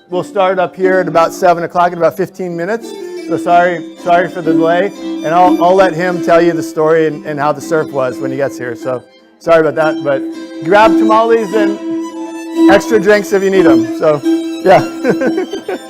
we'll start up here at about 7 o'clock in about 15 minutes. So sorry for the delay. And I'll let him tell you the story and how the surf was when he gets here. So sorry about that. But grab tamales and extra drinks if you need them. So, yeah.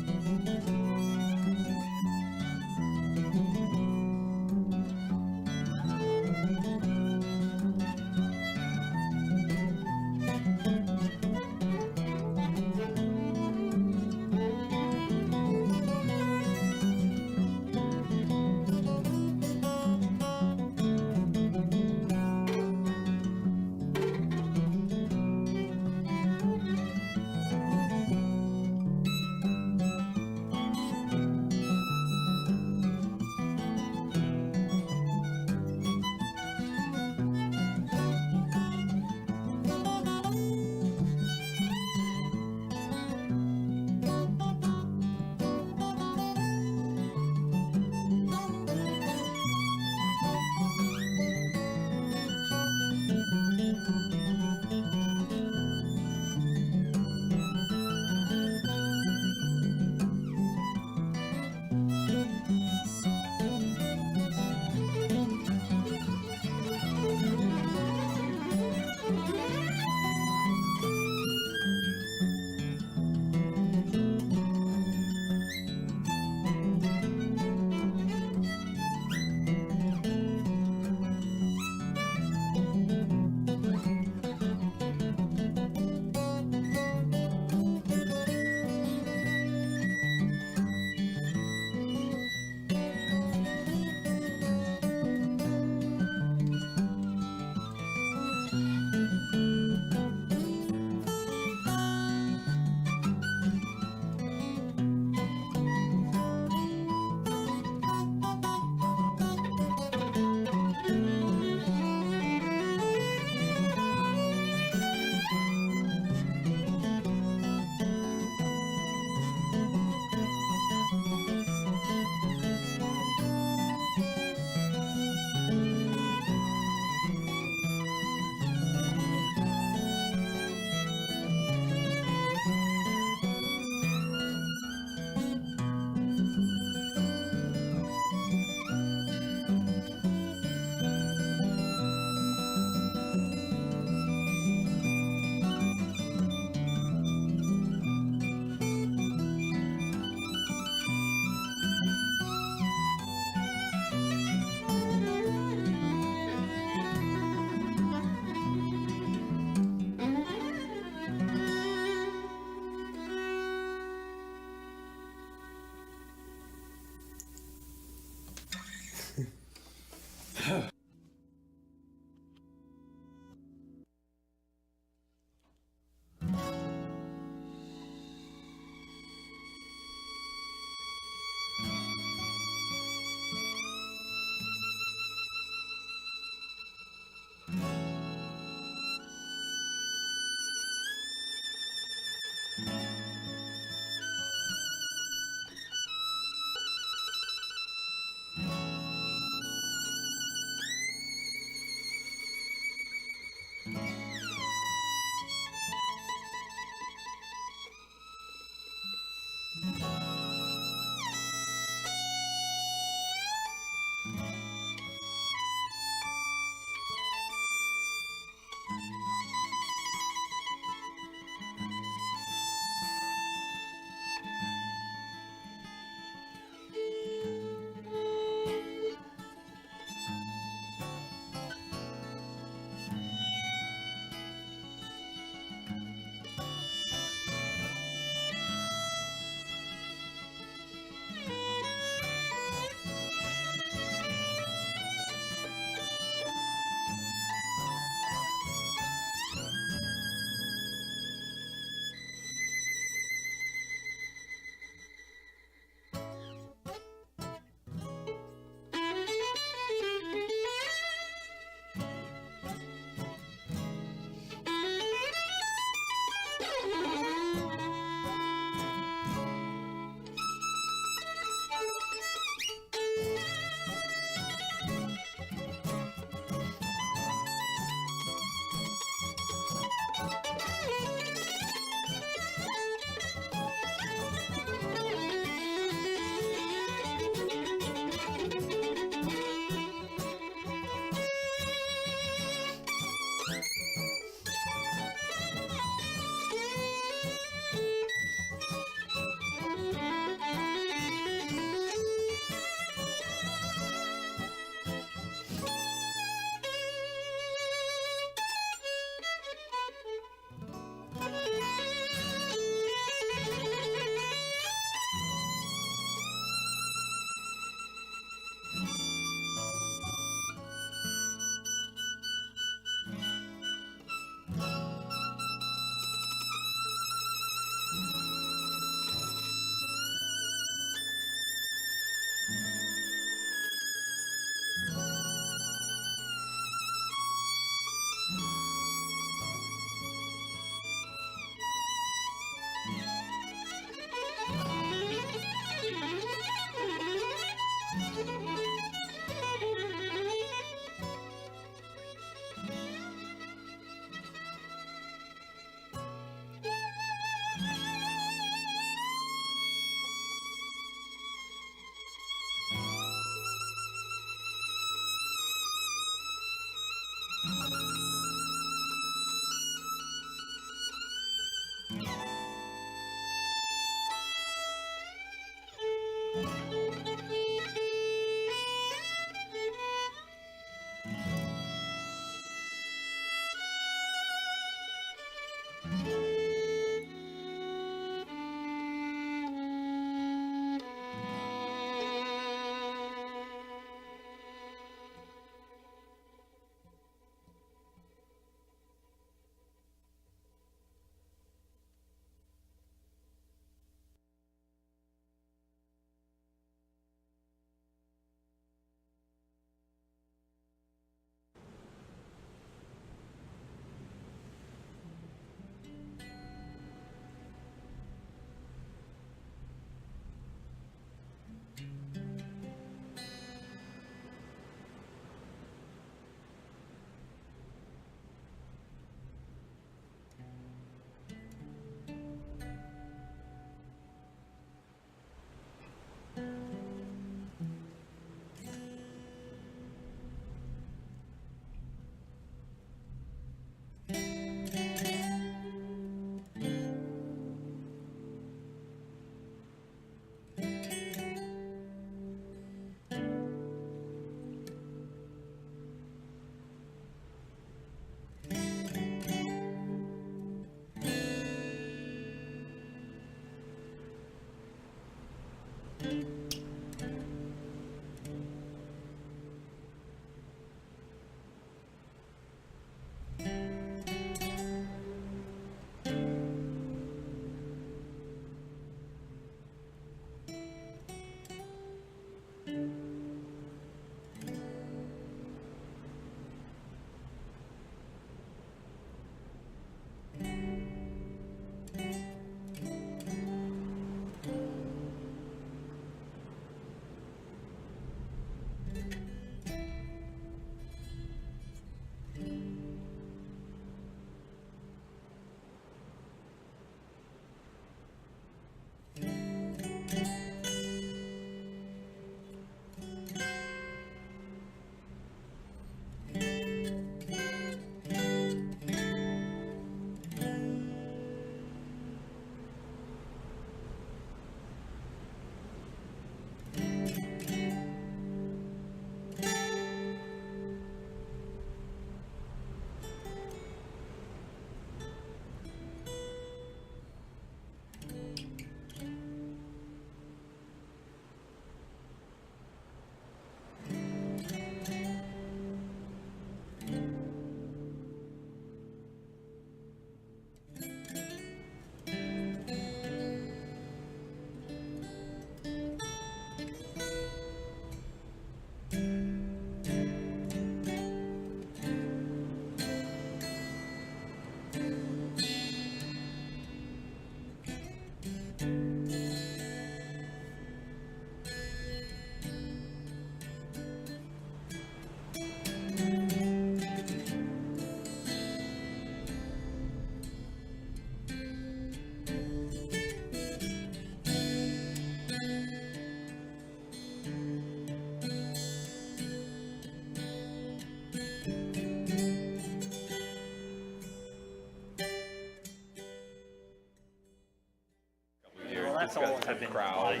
Well, that's all have been body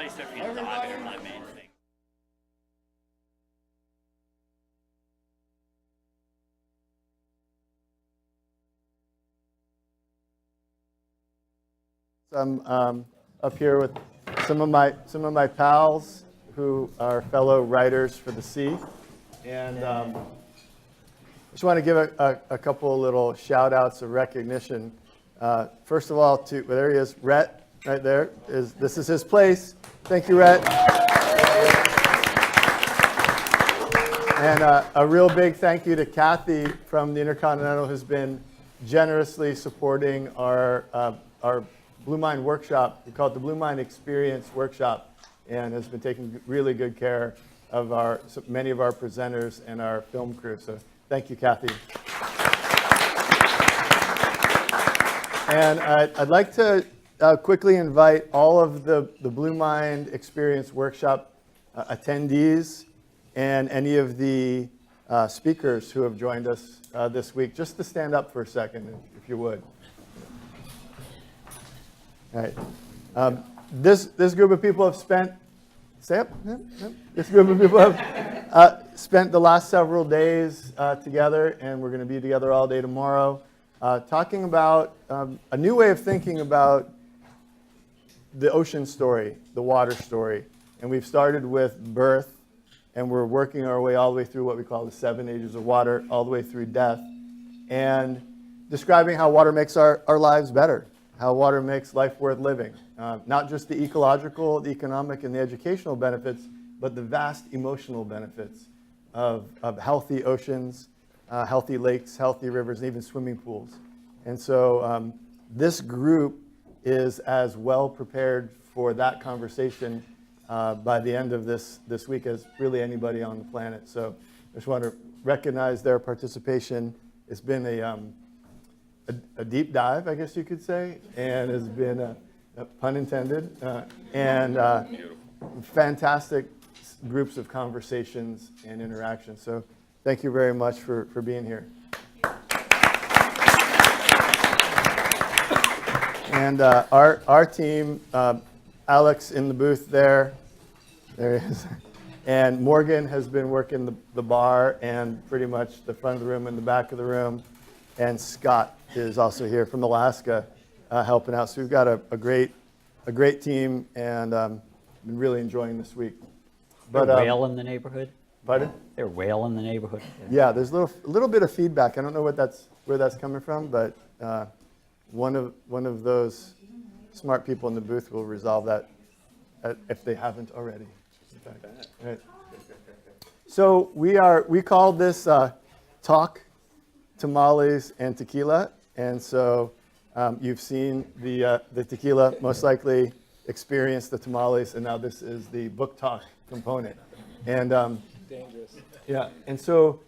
surfing and diving are my main thing. I'm up here with some of my pals who are fellow writers for the sea, and I just want to give a couple of little shout outs of recognition. First of all, there he is, Rhett, right there. This is his place. Thank you, Rhett. And a real big thank you to Kathy from the Intercontinental, who's been generously supporting our Blue Mind workshop. We call it the Blue Mind Experience Workshop, and has been taking really good care of many of our presenters and our film crew. So thank you, Kathy. And I'd like to quickly invite all of the Blue Mind Experience Workshop attendees and any of the speakers who have joined us this week, just to stand up for a second, if you would. All right. This group of people have spent, This group of people have spent the last several days together, and we're going to be together all day tomorrow. talking about a new way of thinking about the ocean story, the water story. And we've started with birth, and we're working our way all the way through what we call the 7 ages of water, all the way through death, and describing how water makes our lives better, how water makes life worth living. Not just the ecological, the economic, and the educational benefits, but the vast emotional benefits of healthy oceans, healthy lakes, healthy rivers, and even swimming pools. And so this group is as well prepared for that conversation by the end of this week as really anybody on the planet. So I just want to recognize their participation. It's been a deep dive, I guess you could say, and has been, a pun intended, and fantastic groups of conversations and interactions. So thank you very much for being here. And our team, Alex in the booth there he is, and Morgan has been working the bar and pretty much the front of the room and the back of the room, and Scott is also here from Alaska helping out. So we've got a great team, and been really enjoying this week. But whale in the neighborhood? Pardon? There whale in the neighborhood? Yeah, there's a little bit of feedback. I don't know where that's coming from, but one of those smart people in the booth will resolve that if they haven't already. Right. So we call this talk, tamales, and tequila, and so you've seen the tequila, most likely experienced the tamales, and now this is the book talk component. And dangerous. Yeah, and so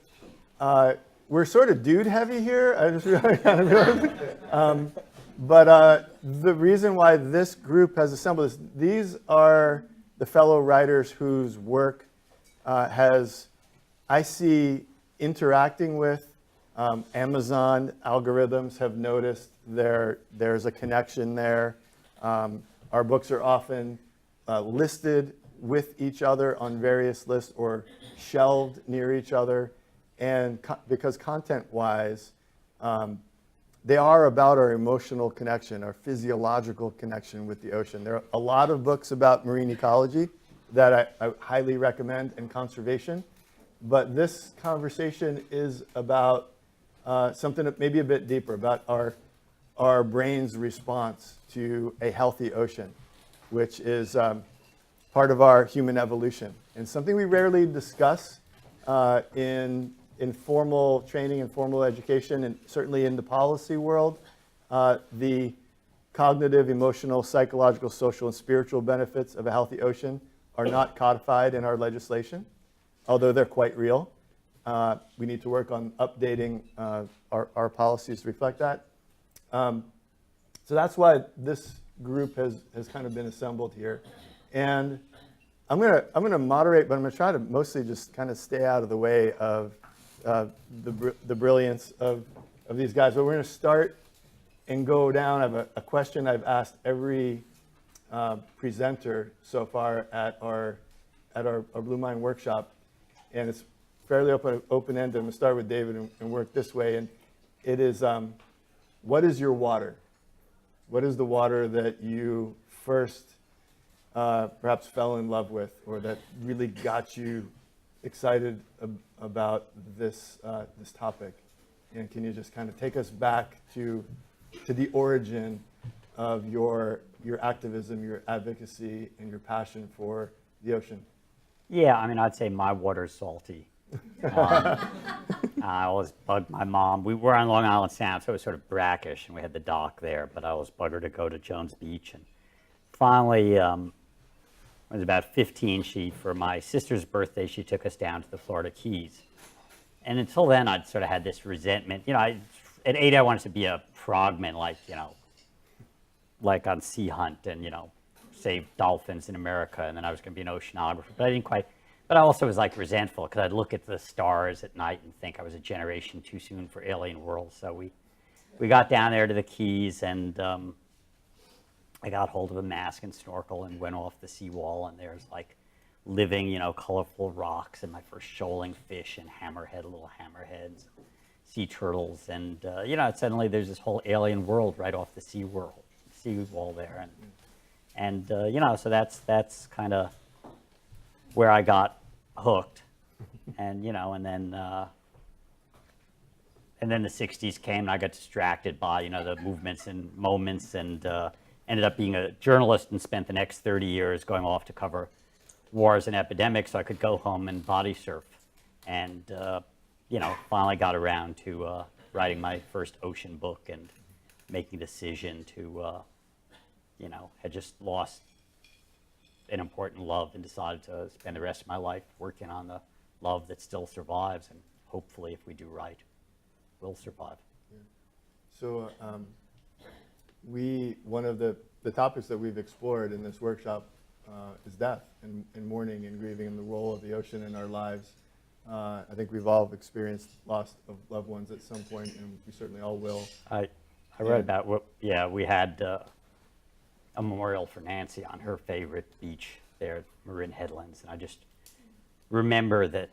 we're sort of dude heavy here. I just really kind of realized. But the reason why this group has assembled is these are the fellow writers whose work I see interacting with. Amazon algorithms have noticed there's a connection there. Our books are often listed with each other on various lists or shelved near each other. And because content-wise, they are about our emotional connection, our physiological connection with the ocean. There are a lot of books about marine ecology that I highly recommend, and conservation. But this conversation is about something that maybe a bit deeper, about our brain's response to a healthy ocean, which is part of our human evolution, and something we rarely discuss in formal training and formal education, and certainly in the policy world. The cognitive, emotional, psychological, social, and spiritual benefits of a healthy ocean are not codified in our legislation, although they're quite real. We need to work on updating our policies to reflect that. So that's why this group has kind of been assembled here. And I'm gonna moderate, but I'm gonna try to mostly just kind of stay out of the way of the brilliance of these guys. But we're gonna start and go down. I have a question I've asked every presenter so far at our Blue Mind workshop, and it's fairly open-ended. I'm gonna start with David and work this way. And it is, what is your water? What is the water that you first perhaps fell in love with, or that really got you excited about this topic? And can you just kind of take us back to the origin of your activism, your advocacy, and your passion for the ocean? Yeah, I mean, I'd say my water's salty. I always bugged my mom. We were on Long Island Sound, so it was sort of brackish, and we had the dock there, but I always bugged her to go to Jones Beach. And finally, when I was about 15, for my sister's birthday, she took us down to the Florida Keys. And until then, I'd sort of had this resentment. You know, at 8, I wanted to be a frogman, like on Sea Hunt, and, save dolphins in America, and then I was going to be an oceanographer, but I didn't quite. But I also was like resentful because I'd look at the stars at night and think I was a generation too soon for alien worlds. So we got down there to the Keys, and I got hold of a mask and snorkel and went off the seawall, and there's like living, colorful rocks and my first shoaling fish and little hammerheads. sea turtles, and suddenly there's this whole alien world right off the sea wall there, and so that's kind of where I got hooked, and and then the 60s came, and I got distracted by the movements and moments, and ended up being a journalist and spent the next 30 years going off to cover wars and epidemics so I could go home and body surf. And finally got around to writing my first ocean book and making a decision to had just lost an important love and decided to spend the rest of my life working on the love that still survives, and hopefully if we do right, will survive. So one of the topics that we've explored in this workshop is death and mourning and grieving and the role of the ocean in our lives. I think we've all experienced loss of loved ones at some point, and we certainly all will. I read about we had a memorial for Nancy on her favorite beach there at Marin Headlands, and I just remember that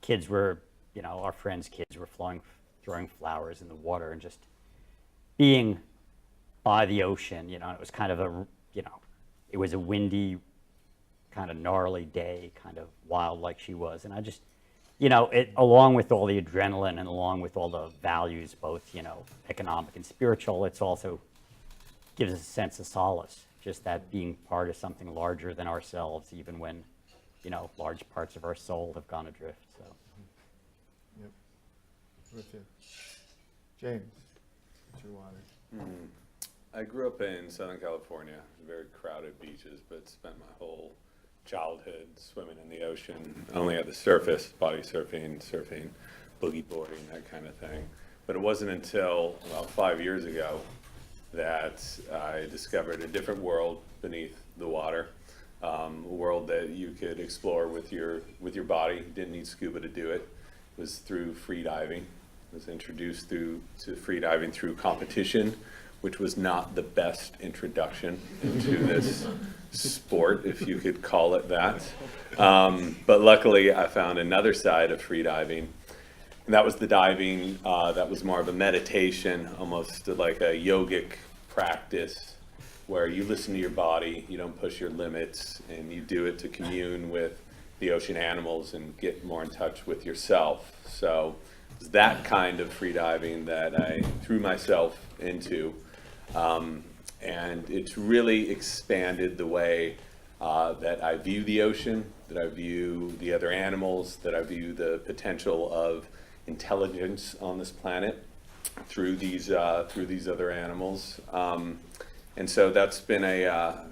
kids were our friends' kids were throwing flowers in the water and just being by the ocean, and it was kind of it was a windy, kind of gnarly day, kind of wild like she was. And I just, along with all the adrenaline and along with all the values, both, economic and spiritual, it's also gives us a sense of solace, just that being part of something larger than ourselves, even when, large parts of our soul have gone adrift. So. Yep. With you. James, what's your water? I grew up in Southern California, very crowded beaches, but spent my whole childhood swimming in the ocean, only at the surface, body surfing, boogie boarding, that kind of thing. But it wasn't until about 5 years ago that I discovered a different world beneath the water, a world that you could explore with your body. You didn't need scuba to do it. It was through free diving. I was introduced to free diving through competition, which was not the best introduction into this sport, if you could call it that. But luckily, I found another side of free diving, and that was the diving that was more of a meditation, almost like a yogic practice, where you listen to your body, you don't push your limits, and you do it to commune with the ocean animals and get more in touch with yourself. So it's that kind of free diving that I threw myself into. And it's really expanded the way that I view the ocean, that I view the other animals, that I view the potential of intelligence on this planet through these other animals. And so that's been a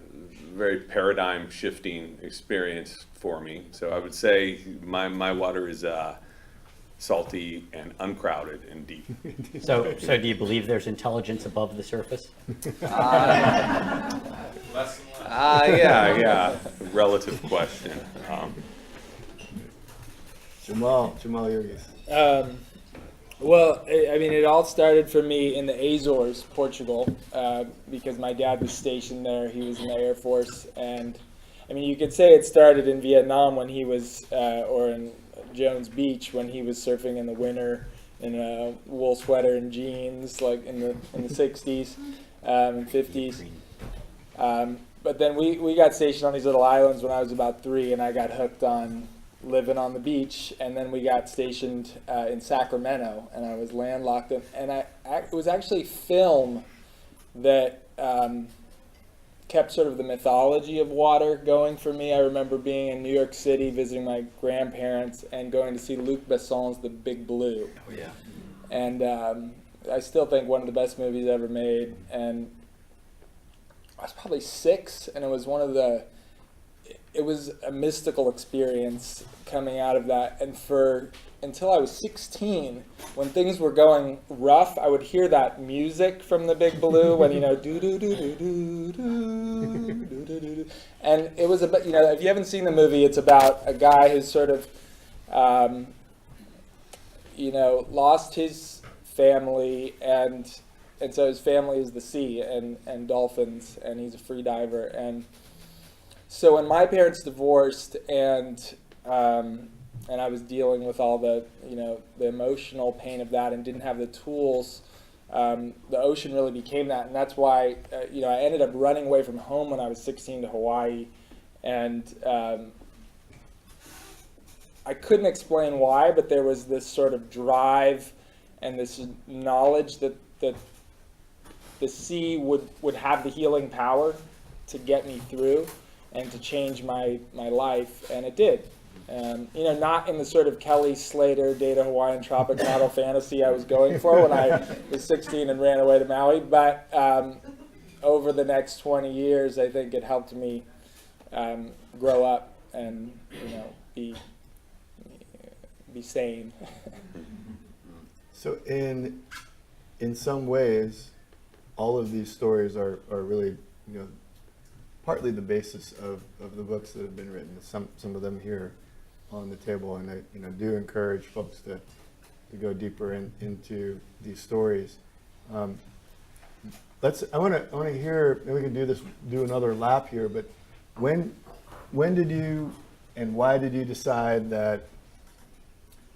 very paradigm shifting experience for me. So I would say my water is salty and uncrowded and deep. So do you believe there's intelligence above the surface? Yeah. Relative question. Jamal Yogis. Well, I mean, it all started for me in the Azores, Portugal, because my dad was stationed there. He was in the Air Force, and I mean, you could say it started in Vietnam when he was, or in Jones Beach when he was surfing in the winter in a wool sweater and jeans, like in the 60s and 50s. But then we got stationed on these little islands when I was about 3, and I got hooked on living on the beach. And then we got stationed in Sacramento, and I was landlocked. And it was actually film that kept sort of the mythology of water going for me. I remember being in New York City visiting my grandparents and going to see Luc Besson's The Big Blue. Oh, yeah. And I still think one of the best movies ever made. And I was probably 6, and it was it was a mystical experience coming out of that. And until I was 16, when things were going rough, I would hear that music from The Big Blue when, do do do do do do do do do. And it was about, if you haven't seen the movie, it's about a guy who's sort of, lost his family, and so his family is the sea and dolphins, and he's a free diver. And so when my parents divorced, and and I was dealing with all the, the emotional pain of that and didn't have the tools, the ocean really became that. And that's why, I ended up running away from home when I was 16 to Hawaii. And I couldn't explain why, but there was this sort of drive and this knowledge that the sea would have the healing power to get me through and to change my life, and it did. Not in the sort of Kelly Slater, Data Hawaiian Tropic Model fantasy I was going for when I was 16 and ran away to Maui, but over the next 20 years, I think it helped me grow up and, be sane. So in some ways, all of these stories are really, partly the basis of the books that have been written. Some of them here on the table, and I do encourage folks to go deeper into these stories. I want to hear. Maybe we can do another lap here. But when did you and why did you decide that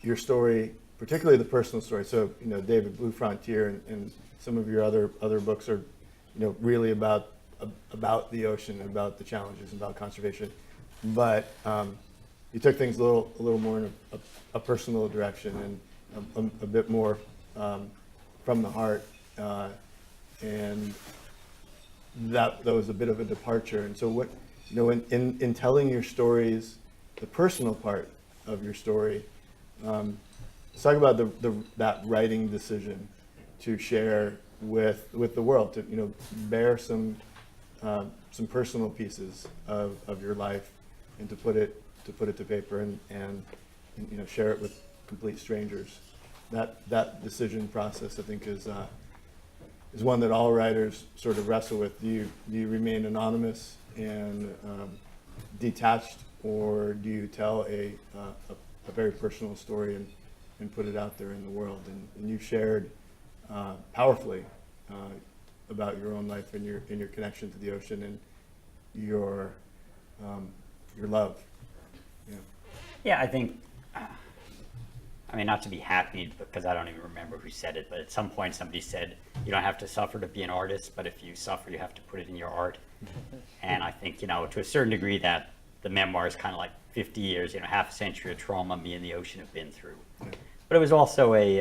your story, particularly the personal story? So David, Blue Frontier, and some of your other books are really about the ocean and about the challenges and about conservation, but you took things a little more in a personal direction and a bit more from the heart, and that was a bit of a departure. And so what in telling your stories, the personal part of your story, let's talk about that writing decision to share with the world, to bear some personal pieces of your life and to put it to paper and share it with complete strangers. That decision process, I think, is one that all writers sort of wrestle with. Do you remain anonymous and detached, or do you tell a very personal story and put it out there in the world? And you shared powerfully about your own life and your connection to the ocean and your love. Yeah, I think, not to be happy because I don't even remember who said it, but at some point somebody said, you don't have to suffer to be an artist, but if you suffer, you have to put it in your art. And I think, to a certain degree, that the memoir is kind of like 50 years, half a century of trauma me and the ocean have been through. But it was also a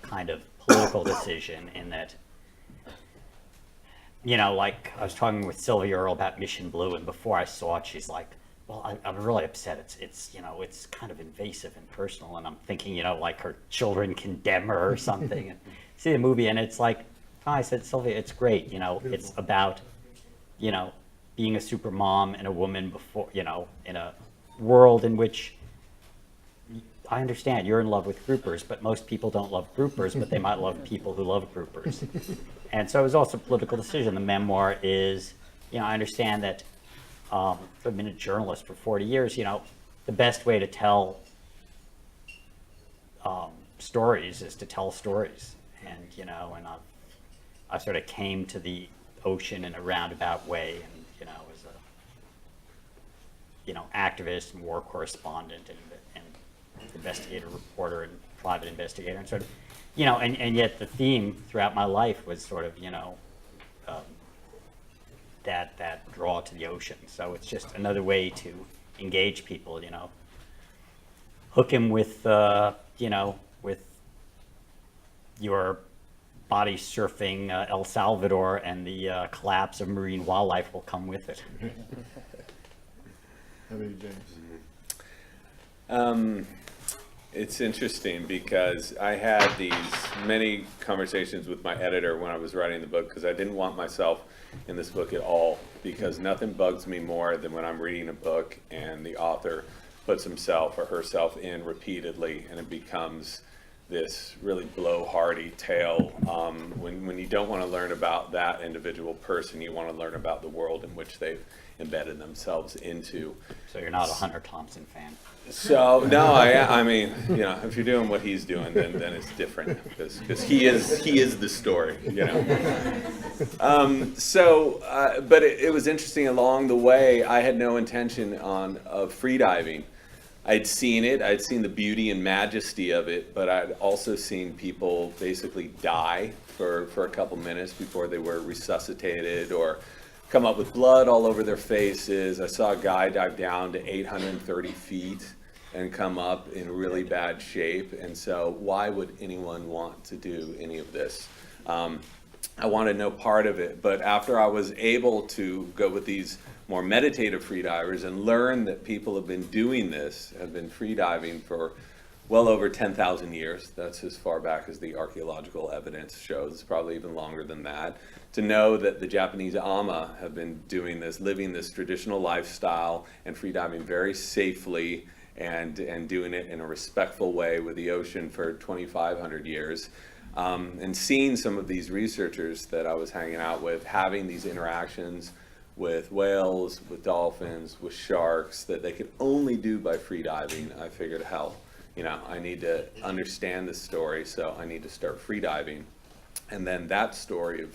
kind of political decision in that, like I was talking with Sylvia Earle about Mission Blue, and before I saw it, she's like, well, I'm really upset. It's kind of invasive and personal, and I'm thinking, like her children condemn her or something. And see the movie, and it's like, I said, Sylvia, it's great. It's about, being a super mom and a woman before, in a world in which I understand you're in love with groupers, but most people don't love groupers, but they might love people who love groupers. And so it was also a political decision. The memoir is, I understand that I've been a journalist for 40 years, the best way to tell stories is to tell stories. And, and I sort of came to the ocean in a roundabout way, and, as a, activist and war correspondent and investigator, reporter, and private investigator, and sort of, and yet the theme throughout my life was sort of, that draw to the ocean. So it's just another way to engage people, hook him with, with your body surfing El Salvador, and the collapse of marine wildlife will come with it. How about you, James? It's interesting because I had these many conversations with my editor when I was writing the book, because I didn't want myself in this book at all, because nothing bugs me more than when I'm reading a book and the author puts himself or herself in repeatedly and it becomes this really blowhardy tale. When you don't want to learn about that individual person, you want to learn about the world in which they've embedded themselves into. So you're not a Hunter Thompson fan? So no, I mean, if you're doing what he's doing, then it's different, because he is the story, But it was interesting. Along the way, I had no intention of freediving, I'd seen it, I'd seen the beauty and majesty of it, but I'd also seen people basically die for a couple minutes before they were resuscitated or come up with blood all over their faces. I saw a guy dive down to 830 feet and come up in really bad shape. And so why would anyone want to do any of this? I wanted no part of it, but after I was able to go with these more meditative freedivers and learn that people have been doing this, have been freediving for well over 10,000 years. That's as far back as the archaeological evidence shows. It's probably even longer than that. To know that the Japanese Ama have been doing this, living this traditional lifestyle and freediving very safely and doing it in a respectful way with the ocean for 2,500 years. And seeing some of these researchers that I was hanging out with having these interactions with whales, with dolphins, with sharks that they could only do by freediving, I figured, hell, I need to understand this story, so I need to start freediving. And then that story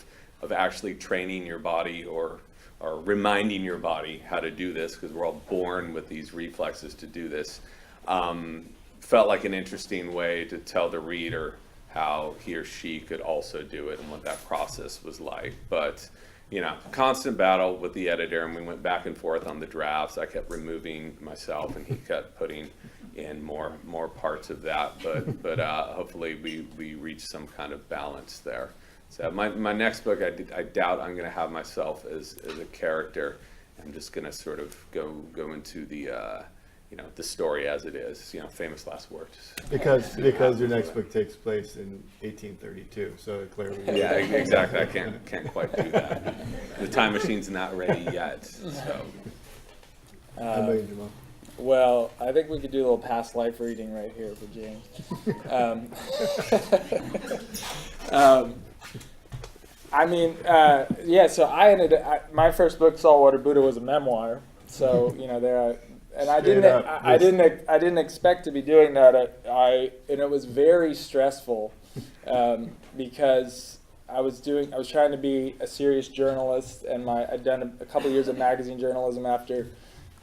of actually training your body or reminding your body how to do this, because we're all born with these reflexes to do this, felt like an interesting way to tell the reader how he or she could also do it and what that process was like. But constant battle with the editor, and we went back and forth on the drafts. I kept removing myself, and he kept putting in more parts of that. But hopefully we reached some kind of balance there. So my next book, I doubt I'm going to have myself as a character. I'm just going to sort of go into the the story as it is. Famous last words. Because your next book takes place in 1832, so clearly. Yeah, exactly. I can't quite do that. The time machine's not ready yet. So. How about you, Jamal? Well, I think we could do a little past life reading right here for James. So my first book, Saltwater Buddha, was a memoir. So I didn't expect to be doing that. And it was very stressful because I was trying to be a serious journalist, and I'd done a couple years of magazine journalism after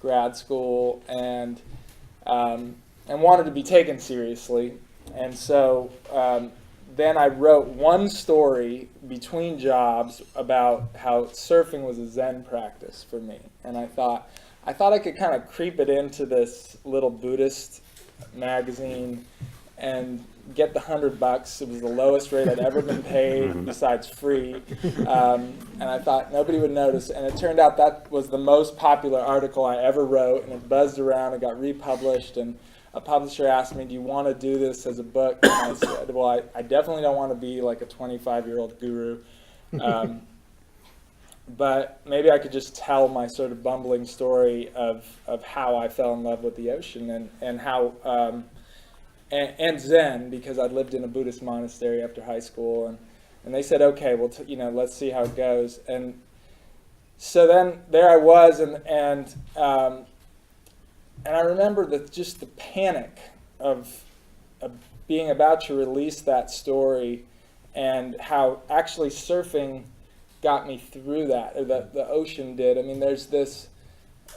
grad school, and wanted to be taken seriously. And so then I wrote one story between jobs about how surfing was a Zen practice for me. And I thought I could kind of creep it into this little Buddhist magazine and get the $100. It was the lowest rate I'd ever been paid, besides free. And I thought nobody would notice. And it turned out that was the most popular article I ever wrote, and it buzzed around. It got republished, and a publisher asked me, "Do you want to do this as a book?" And I said, "Well, I definitely don't want to be like a 25-year-old guru. But maybe I could just tell my sort of bumbling story of how I fell in love with the ocean and how and Zen, because I'd lived in a Buddhist monastery after high school, and they said, okay, well, let's see how it goes." And so then there I was, and I remember just the panic of being about to release that story, and how actually surfing got me through that, or the ocean did. I mean, there's this,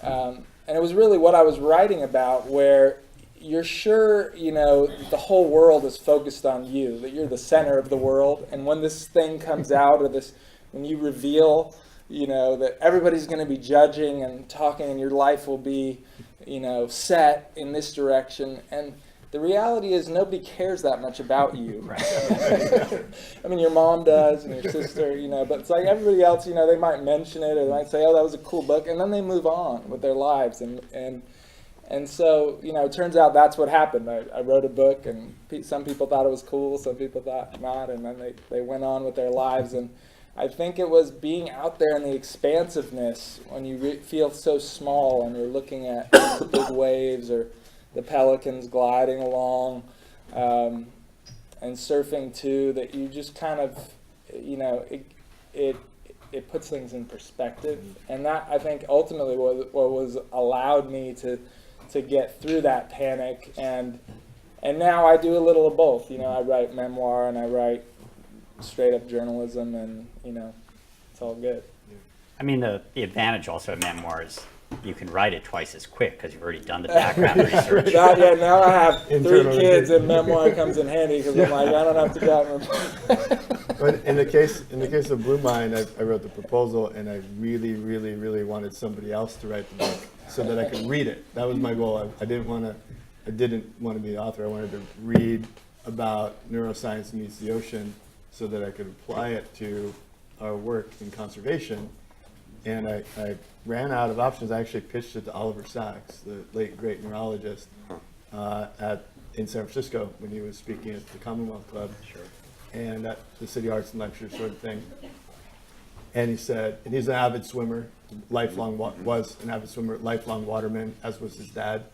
and it was really what I was writing about, where you're sure, the whole world is focused on you, that you're the center of the world, and when this thing comes out, or when you reveal, that everybody's going to be judging and talking, and your life will be, set in this direction, and the reality is nobody cares that much about you. Right. I mean, your mom does, and your sister, but it's like everybody else, they might mention it, or they might say, "Oh, that was a cool book," and then they move on with their lives, and so, it turns out that's what happened. I wrote a book, and some people thought it was cool, some people thought not, and then they went on with their lives. And I think it was being out there in the expansiveness, when you feel so small and you're looking at the big waves or the pelicans gliding along, and surfing too, that you just kind of, it puts things in perspective. And that, I think, ultimately what was allowed me to get through that panic. And now I do a little of both. I write memoir and I write straight up journalism, and it's all good. I mean, the advantage also of memoirs, you can write it twice as quick because you've already done the background research. Now I have 3 Internal kids, research. and memoir comes in handy because I'm like, I don't have to get But in the case of Blue Mind, I wrote the proposal, and I really, really, really wanted somebody else to write the book so that I could read it. That was my goal. I didn't want to be the author. I wanted to read about neuroscience meets the ocean so that I could apply it to our work in conservation. And I ran out of options. I actually pitched it to Oliver Sacks, the late great neurologist, in San Francisco when he was speaking at the Commonwealth Club. Sure. And at the City Arts and Lectures sort of thing. And he said, and he's an avid swimmer, was an avid swimmer, lifelong waterman, as was his dad.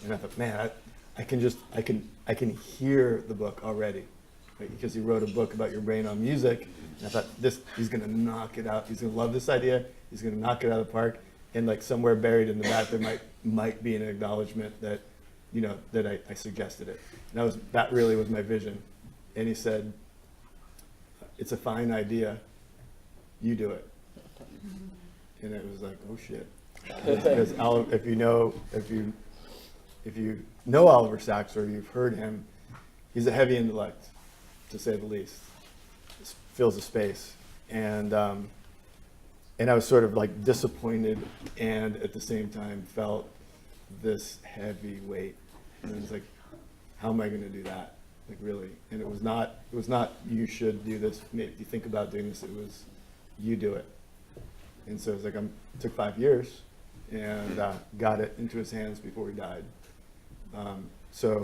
And I thought, man, I can hear the book already, right? Because he wrote a book about your brain on music. And I thought, he's gonna knock it out. He's gonna love this idea. He's gonna knock it out of the park. And like somewhere buried in the back, there might be an acknowledgement that, that I suggested it. And that really was my vision. And he said, it's a fine idea, you do it. And it was like, oh shit. Because if you know Oliver Sacks or you've heard him, he's a heavy intellect, to say the least. Fills a space. And I was sort of like disappointed and at the same time felt this heavy weight. And it was like, how am I gonna do that? Like really, and it was not you should do this, maybe you think about doing this, it was you do it. And so it was like, it took 5 years and got it into his hands before he died. So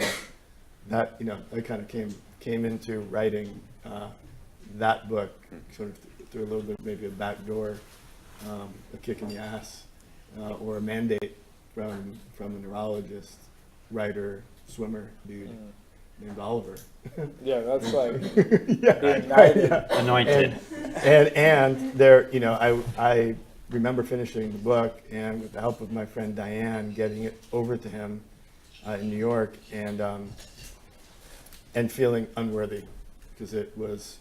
that, I kind of came into writing that book sort of through a little bit, maybe a back door, a kick in the ass, or a mandate from a neurologist, writer, swimmer dude. Named Oliver. Yeah, that's like Yeah, being knighted. yeah. Anointed. And there, I remember finishing the book and with the help of my friend Diane, getting it over to him in New York and feeling unworthy because it was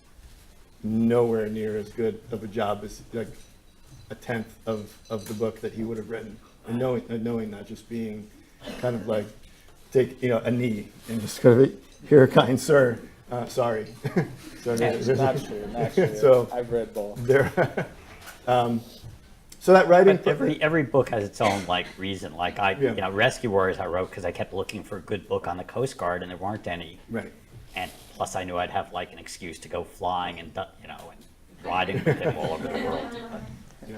nowhere near as good of a job as like a tenth of the book that he would have written. And knowing that, just being kind of like, take a knee and just kind of, here, kind sir, sorry. So, Not true. So I've read both. So that writing, But every book has its own reason. Like Yeah. Rescue Warriors I wrote because I kept looking for a good book on the Coast Guard and there weren't any. right. And plus I knew I'd have an excuse to go flying and and riding with him all over the world. Yeah.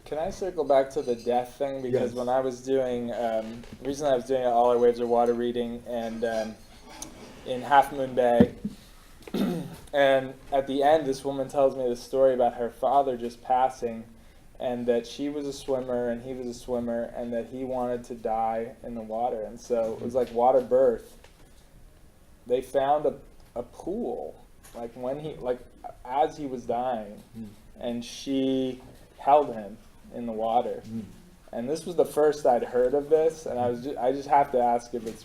Can I circle back to the death thing? Because Yes. when I was doing, recently I was doing All Our Waves Are Water reading and in Half Moon Bay. And at the end, this woman tells me the story about her father just passing and that she was a swimmer and he was a swimmer and that he wanted to die in the water. And so it was like water birth. They found a pool, as he was dying, and she held him in the water. And this was the first I'd heard of this, and I just have to ask if it's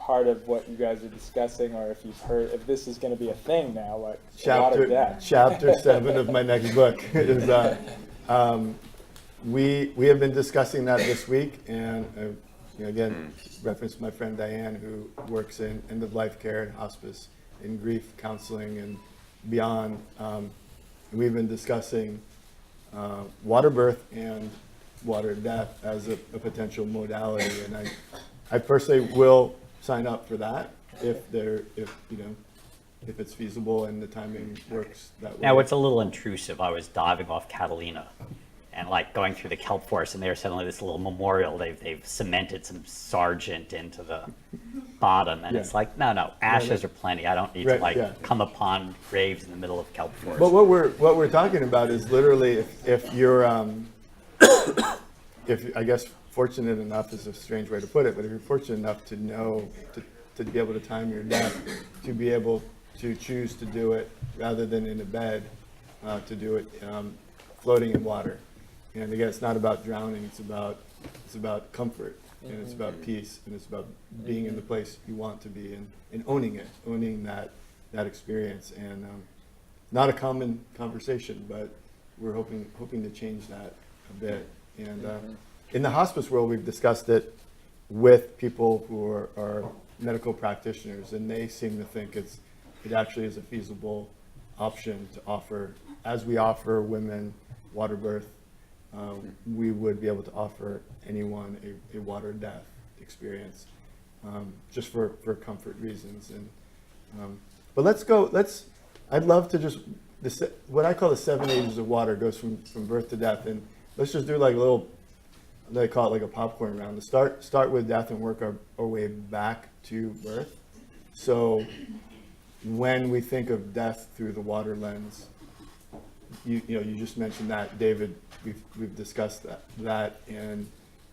part of what you guys are discussing, or if you've heard if this is going to be a thing now, like water death. Chapter 7 of my next book is we have been discussing that this week, and again, reference my friend Diane, who works in end-of-life care and hospice, in grief counseling and beyond. We've been discussing water birth and water death as a potential modality, and I personally will sign up for that if it's feasible and the timing works that way. Now it's a little intrusive. I was diving off Catalina and going through the kelp forest, and there's suddenly this little memorial. They've cemented some sergeant into the bottom, and it's like, no, ashes are plenty. I don't need to come upon graves in the middle of kelp forest. But what we're talking about is literally if you're if I guess fortunate enough is a strange way to put it, but if you're fortunate enough to know to be able to time your death, to be able to choose to do it rather than in a bed, to do it floating in water. And again, it's not about drowning, it's about comfort, and it's about peace, and it's about being in the place you want to be and owning that experience. And not a common conversation, but we're hoping to change that a bit. And in the hospice world, we've discussed it with people who are medical practitioners, and they seem to think it actually is a feasible option to offer, as we offer women water birth, we would be able to offer anyone a water death experience, just for comfort reasons. And but I'd love to just, what I call the 7 ages of water goes from birth to death, and let's just do like a little, they call it like a popcorn round. To start with death and work our way back to birth. So when we think of death through the water lens, you just mentioned that, David. We've discussed that and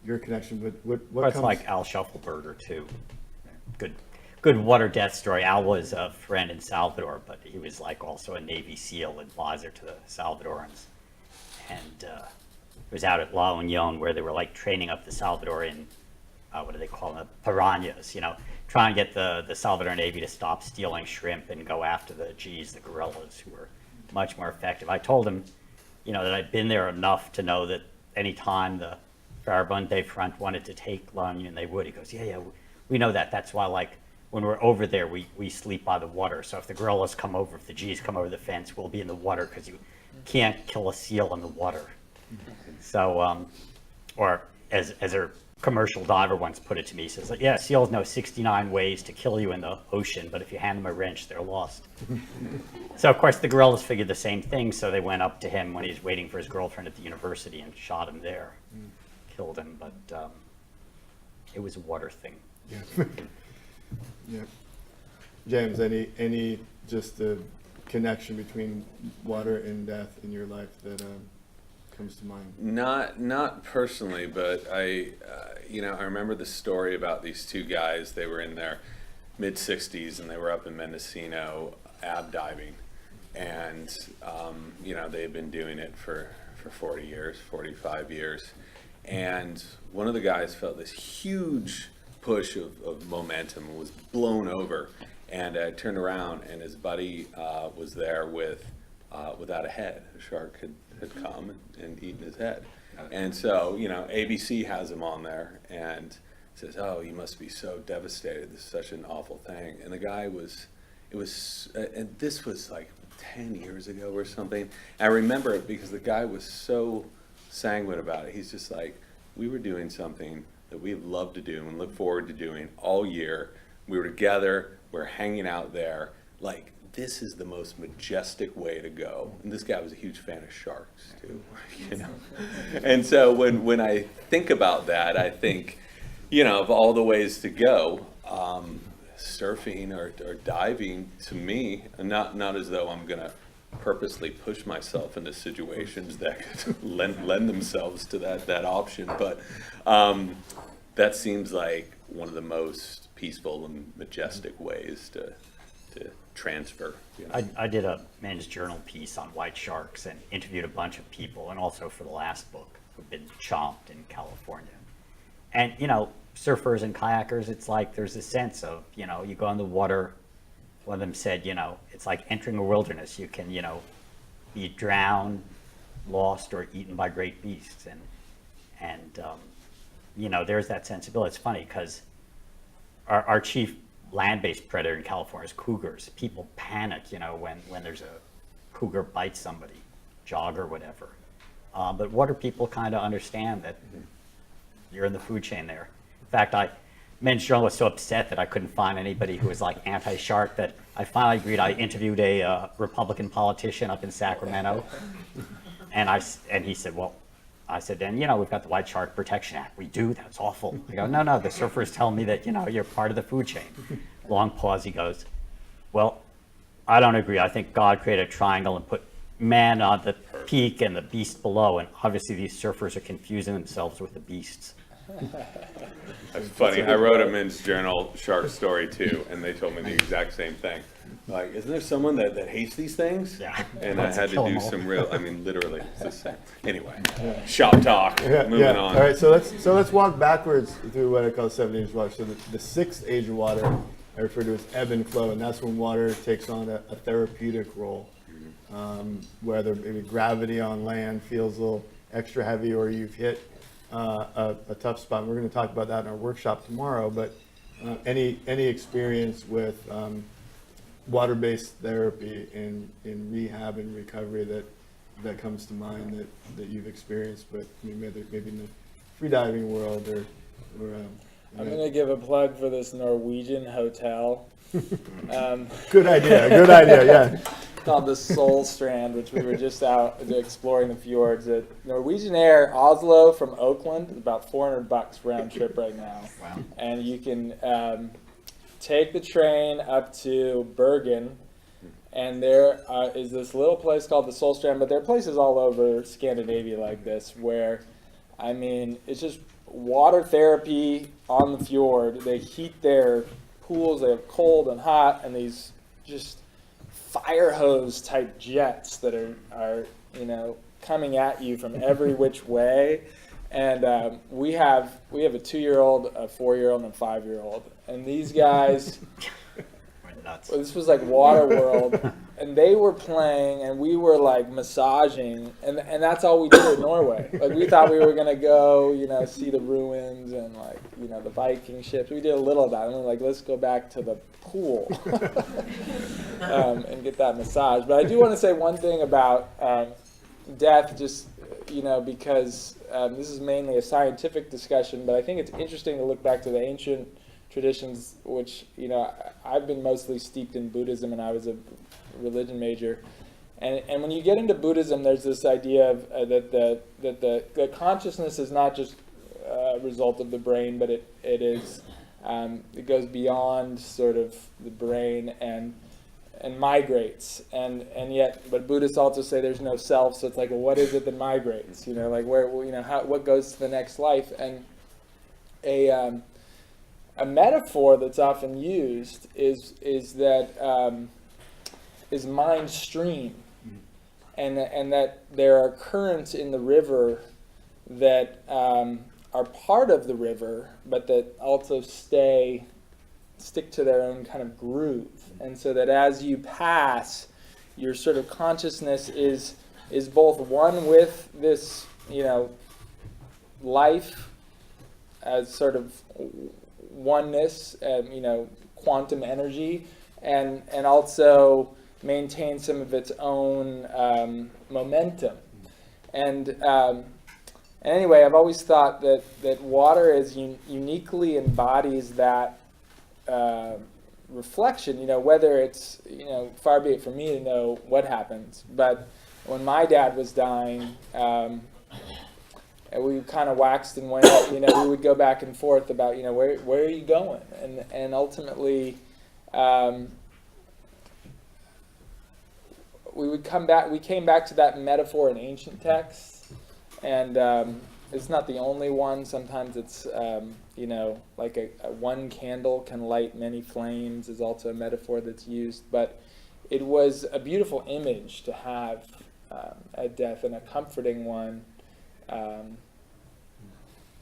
your connection with what Well, it's comes. like Al Shuffleberger too. Good water death story. Al was a friend in Salvador, but he was like also a Navy SEAL advisor to the Salvadorans, and it was out at La Union where they were like training up the Salvadorian, what do they call them, piranhas, trying to get the Salvadoran Navy to stop stealing shrimp and go after the guerrillas, who were much more effective. I told him, that I'd been there enough to know that any time the Farabunde Front wanted to take La Union, they would. He goes, yeah, we know that. That's why, like, when we're over there, we sleep by the water. So if the guerrillas come over, if the G's come over the fence, we'll be in the water, because you can't kill a seal in the water. So, or as a commercial diver once put it to me, he says, yeah, seals know 69 ways to kill you in the ocean, but if you hand them a wrench, they're lost. So, of course, the guerrillas figured the same thing, so they went up to him when he was waiting for his girlfriend at the university and shot him there, killed him, but it was a water thing. Yeah. Yeah. James, any just a connection between water and death in your life that comes to mind? Not personally, but I remember the story about these two guys. They were in their mid-60s and they were up in Mendocino ab diving, and they had been doing it for 40 years, 45 years, and one of the guys felt this huge push of momentum and was blown over, and I turned around and his buddy was there without a head. A shark had come and eaten his head. And so, ABC has him on there and says, oh, you must be so devastated. This is such an awful thing. And the guy and this was like 10 years ago or something. I remember it because the guy was so sanguine about it. He's just like, we were doing something that we love to do and look forward to doing all year. We were together, we're hanging out there. Like, this is the most majestic way to go. And this guy was a huge fan of sharks too, And so when I think about that, I think, of all the ways to go, surfing or diving, to me, not as though I'm gonna purposely push myself into situations that could lend themselves to that option, but that seems like one of the most peaceful and majestic ways to transfer. I did a men's journal piece on white sharks and interviewed a bunch of people, and also for the last book, who've been chomped in California. And, surfers and kayakers, it's like there's a sense of, you go in the water. One of them said, it's like entering a wilderness. You can, be drowned, lost, or eaten by great beasts. And there's that sensibility. It's funny because our chief land-based predator in California is cougars. People panic, when there's a cougar bites somebody, jog or whatever. But water people kind of understand that you're in the food chain there. In fact, Men's Journal was so upset that I couldn't find anybody who was like anti-shark that I finally agreed. I interviewed a Republican politician up in Sacramento, and he said, well, I said, then, we've got the White Shark Protection Act. We do? That's awful. I go, no, the surfers tell me that, you're part of the food chain. Long pause, he goes, well, I don't agree. I think God created a triangle and put man on the peak and the beast below, and obviously these surfers are confusing themselves with the beasts. That's funny. I wrote a Men's Journal shark story too, and they told me the exact same thing. Like, isn't there someone that hates these things? Yeah. And I had to do some literally, it's the same. Anyway, shop talk. Moving on. All right, so let's walk backwards through what I call 7 ages of water. So the sixth age of water I refer to as ebb and flow, and that's when water takes on a therapeutic role, whether maybe gravity on land feels a little extra heavy, or you've hit a tough spot. We're going to talk about that in our workshop tomorrow. But any experience with water-based therapy in rehab and recovery that comes to mind that you've experienced, but maybe in the freediving world or I'm going to give a plug for this Norwegian hotel. Good idea, yeah. Called the Soul Strand, which we were just out exploring the fjords. At Norwegian Air, Oslo from Oakland is about $400 round trip right now. Wow. And you can take the train up to Bergen, and there is this little place called the Soul Strand, but there are places all over Scandinavia like this where, I mean, it's just water therapy on the fjord. They heat their pools, they have cold and hot, and these just fire hose type jets that are coming at you from every which way. And we have a 2-year-old, a 4-year-old, and a 5-year-old, and these guys. Nuts. Well, this was like Water World, and they were playing, and we were like massaging, and that's all we did in Norway. Like we thought we were gonna go, see the ruins and the Viking ships. We did a little of that, and we're like, let's go back to the pool and get that massage. But I do want to say one thing about death, just because this is mainly a scientific discussion, but I think it's interesting to look back to the ancient traditions, which I've been mostly steeped in Buddhism, and I was a religion major. And when you get into Buddhism, there's this idea of that the consciousness is not just a result of the brain, but it goes beyond sort of the brain and migrates. And yet, but Buddhists also say there's no self. So it's like, well, what is it that migrates? What goes to the next life? And a metaphor that's often used is mind stream, and that there are currents in the river that are part of the river, but that also stick to their own kind of groove, and so that as you pass, your sort of consciousness is both one with this life as sort of oneness, quantum energy, and also maintain some of its own momentum. And anyway, I've always thought that water uniquely embodies that reflection. Whether it's far be it from me to know what happens, but when my dad was dying. And we kind of waxed and waned, we would go back and forth about, where are you going? And ultimately, we came back to that metaphor in ancient texts, and it's not the only one. Sometimes it's, like a one candle can light many flames is also a metaphor that's used. But it was a beautiful image to have at death, and a comforting one.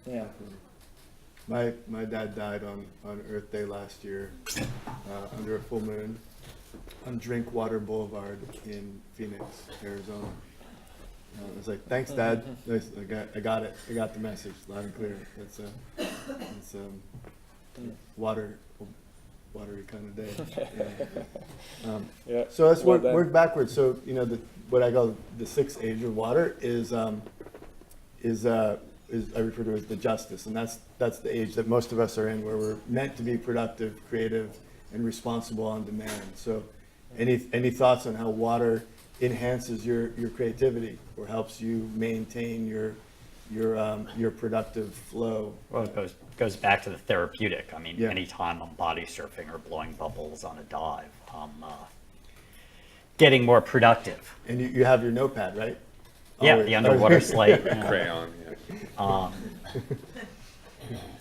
Yeah. My dad died on Earth Day last year under a full moon on Drinkwater Boulevard in Phoenix, Arizona. I was like, "Thanks, Dad. I got it. I got the message loud and clear." It's watery kind of day. Yeah. Yeah. So let's Well work backwards. So what I call the sixth age of water is I refer to as the justice, and that's the age that most of us are in, where we're meant to be productive, creative, and responsible on demand. So, any thoughts on how water enhances your creativity or helps you maintain your productive flow? Well, it goes back to the therapeutic. I mean, Yeah. anytime I'm body surfing or blowing bubbles on a dive, I'm getting more productive. And you have your notepad, right? Yeah, Always. the underwater slate. Crayon, yeah.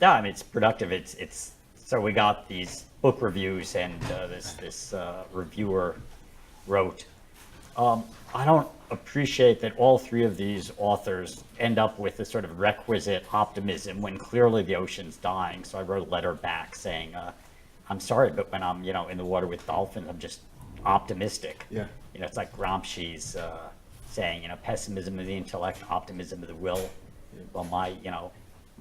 Yeah, I mean, it's productive. It's so we got these book reviews, and this reviewer wrote, I don't appreciate that all three of these authors end up with this sort of requisite optimism when clearly the ocean's dying. So I wrote a letter back saying, I'm sorry, but when I'm in the water with dolphins, I'm just optimistic. Yeah. It's like Gramsci's saying, pessimism of the intellect, optimism of the will. Well, my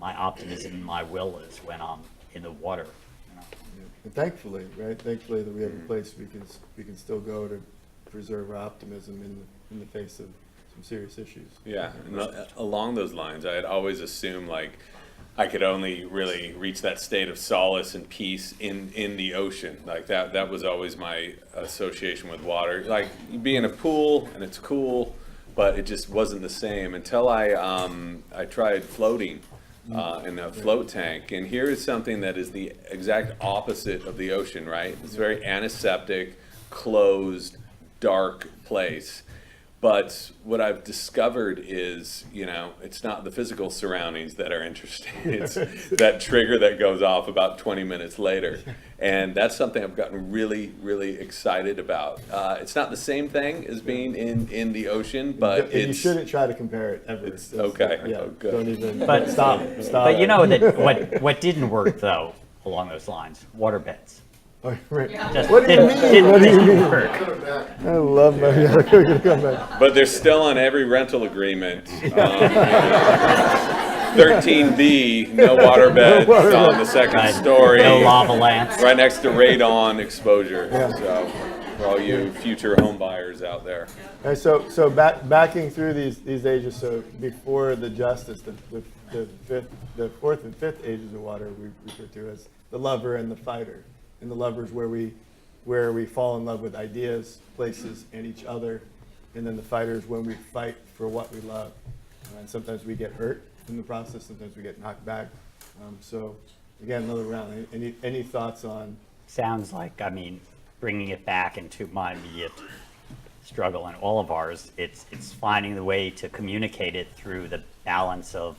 optimism and my will is when I'm in the water. And thankfully, right? Thankfully that we have a place we can still go to preserve our optimism in the face of some serious issues. Yeah, and along those lines, I had always assumed like I could only really reach that state of solace and peace in the ocean. Like that was always my association with water. Like you be in a pool and it's cool, but it just wasn't the same until I tried floating in a float tank. And here is something that is the exact opposite of the ocean, right? It's a very antiseptic, closed, dark place. But what I've discovered is, it's not the physical surroundings that are interesting. It's that trigger that goes off about 20 minutes later. And that's something I've gotten really, really excited about. It's not the same thing as being in the ocean, but and you shouldn't try to compare it ever. It's okay. Yeah, Oh, good. don't even, But stop. But you know that what didn't work though along those lines, water beds. Oh, right. Just What do you mean? What do you mean? work. I love that. Yeah, we're gonna come back. But they're still on every rental agreement. 13B, no water beds on the second Right. story. No lava lamps. Right next to radon exposure. Yeah. So for all you future home buyers out there. All right, so backing through these ages, so before the justice, the fourth and fifth ages of water we refer to as the lover and the fighter. And the lover is where we fall in love with ideas, places, and each other. And then the fighter is when we fight for what we love. And sometimes we get hurt in the process, sometimes we get knocked back. So again, another round. Any thoughts on? Sounds like, bringing it back into my immediate struggle and all of ours, it's finding the way to communicate it through the balance of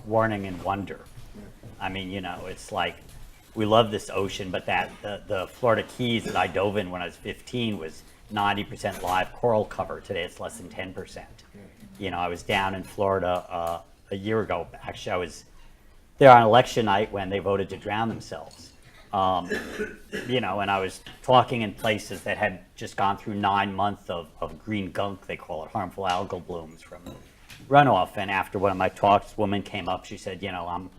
warning and wonder. It's like we love this ocean, but the Florida Keys that I dove in when I was 15 was 90% live coral cover. Today it's less than 10%. I was down in Florida a year ago. Actually, I was there on election night when they voted to drown themselves. And I was talking in places that had just gone through 9 months of green gunk, they call it, harmful algal blooms from runoff. And after one of my talks, a woman came up, she said, I'm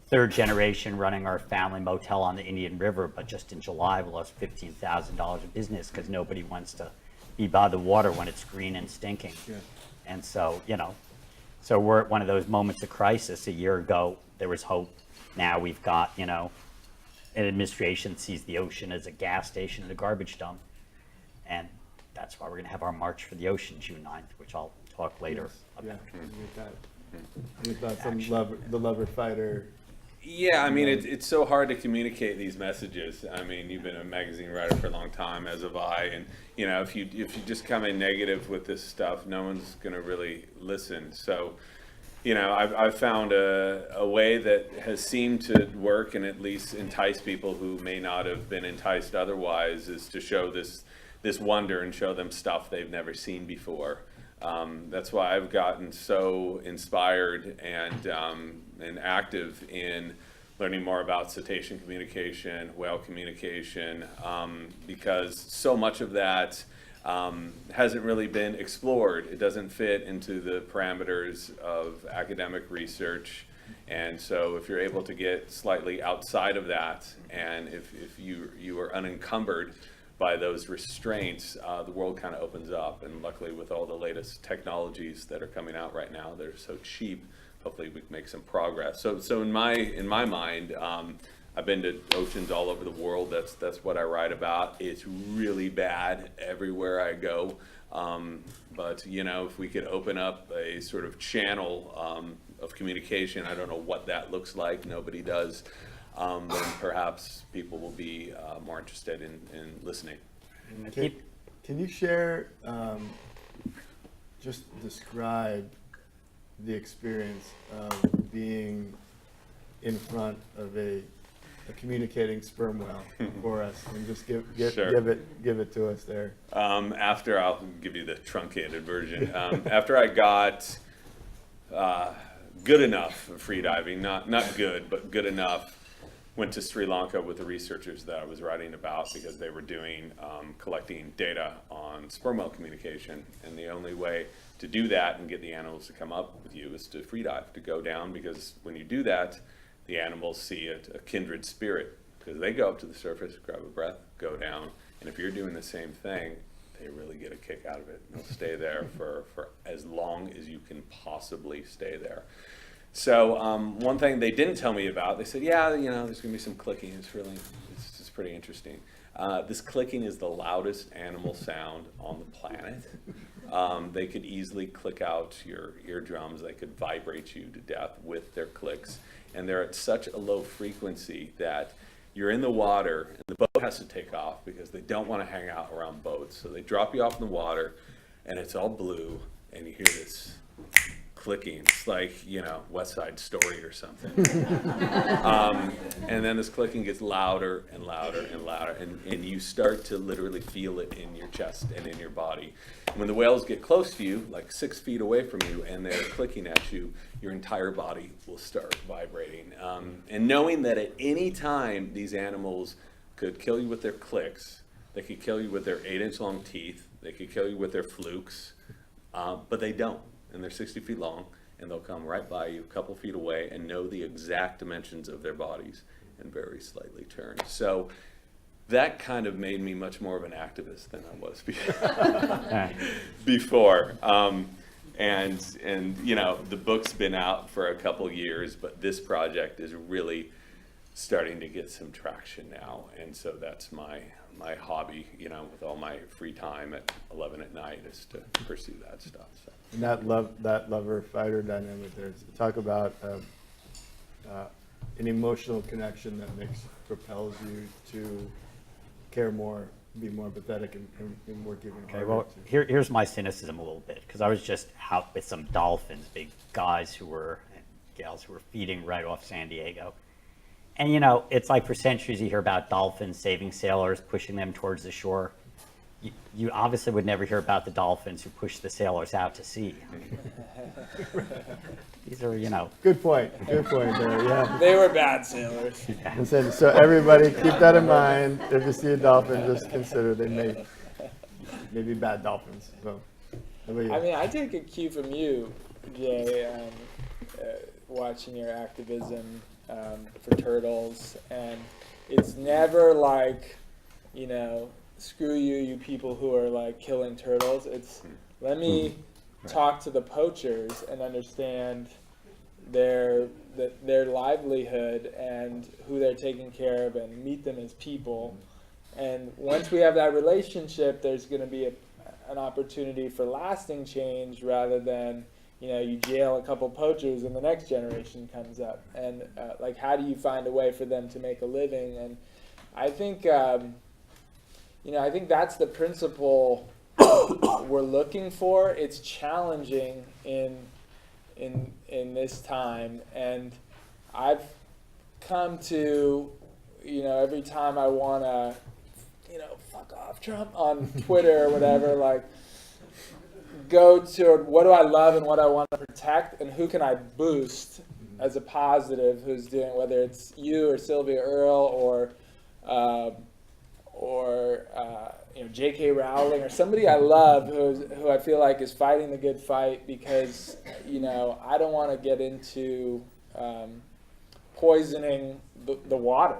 third generation running our family motel on the Indian River, but just in July we lost $15,000 of business because nobody wants to be by the water when it's green and stinking. Yeah. And so, so we're at one of those moments of crisis. A year ago, there was hope. Now we've got, an administration sees the ocean as a gas station and a garbage dump. And that's why we're going to have our March for the Ocean June 9th, which I'll talk later Yeah. about. Any thoughts on the lover fighter? Yeah, it's so hard to communicate these messages. You've been a magazine writer for a long time, as have I, and if you just come in negative with this stuff, no one's going to really listen. So, I've found a way that has seemed to work and at least entice people who may not have been enticed otherwise, is to show this wonder and show them stuff they've never seen before. That's why I've gotten so inspired and active in learning more about cetacean communication, whale communication, because so much of that hasn't really been explored. It doesn't fit into the parameters of academic research. And so if you're able to get slightly outside of that, and if you are unencumbered by those restraints, the world kind of opens up. And luckily, with all the latest technologies that are coming out right now, they're so cheap. Hopefully, we can make some progress. So in my mind, I've been to oceans all over the world. That's what I write about. It's really bad everywhere I go. But if we could open up a sort of channel of communication, I don't know what that looks like. Nobody does. Then perhaps people will be more interested in listening. Can you share, just describe the experience of being in front of a communicating sperm whale for us, and just Sure. give it to us there. After, I'll give you the truncated version. After I got good enough for free diving, not good, but good enough went to Sri Lanka with the researchers that I was writing about because they were doing collecting data on sperm whale communication, and the only way to do that and get the animals to come up with you is to free dive, to go down, because when you do that, the animals see a kindred spirit, because they go up to the surface, grab a breath, go down, and if you're doing the same thing, they really get a kick out of it. They'll stay there for as long as you can possibly stay there. So one thing they didn't tell me about, they said, yeah, there's gonna be some clicking. It's pretty interesting. This clicking is the loudest animal sound on the planet. They could easily click out your eardrums. They could vibrate you to death with their clicks. And they're at such a low frequency that you're in the water and the boat has to take off because they don't want to hang out around boats. So they drop you off in the water and it's all blue and you hear this clicking. It's like, West Side Story or something. And then this clicking gets louder and louder and louder, and you start to literally feel it in your chest and in your body. When the whales get close to you, like 6 feet away from you, and they're clicking at you, your entire body will start vibrating. And knowing that at any time these animals could kill you with their clicks, they could kill you with their 8-inch long teeth, they could kill you with their flukes, but they don't. And they're 60 feet long, and they'll come right by you, a couple feet away, and know the exact dimensions of their bodies and very slightly turn. So that kind of made me much more of an activist than I was before. And the book's been out for a couple years, but this project is really starting to get some traction now. And so that's my hobby, with all my free time at 11 at night, is to pursue that stuff. So. And that lover-fighter dynamic there. Talk about an emotional connection that propels you to care more, be more empathetic, and more giving. Okay, well, here's my cynicism a little bit, because I was just out with some dolphins, big guys and gals who were feeding right off San Diego. And it's like for centuries you hear about dolphins saving sailors, pushing them towards the shore. You obviously would never hear about the dolphins who push the sailors out to sea. These are, Good point there, yeah. They were bad sailors. Listen, so everybody keep that in mind. If you see a dolphin, just consider they may be bad dolphins. So, how about you? I mean, I take a cue from you, Jay, watching your activism for turtles, and it's never like, screw you people who are like killing turtles. It's let me talk to the poachers and understand their livelihood and who they're taking care of, and meet them as people. And once we have that relationship, there's going to be an opportunity for lasting change, rather than you jail a couple poachers and the next generation comes up. And like, how do you find a way for them to make a living? And I think I think that's the principle we're looking for. It's challenging in this time, and I've come to, every time I want to, fuck off Trump on Twitter or whatever, like, go to what do I love and what I want to protect, and who can I boost as a positive, who's doing, whether it's you or Sylvia Earle or J.K. Rowling, or somebody I love who I feel like is fighting the good fight, because I don't want to get into poisoning the water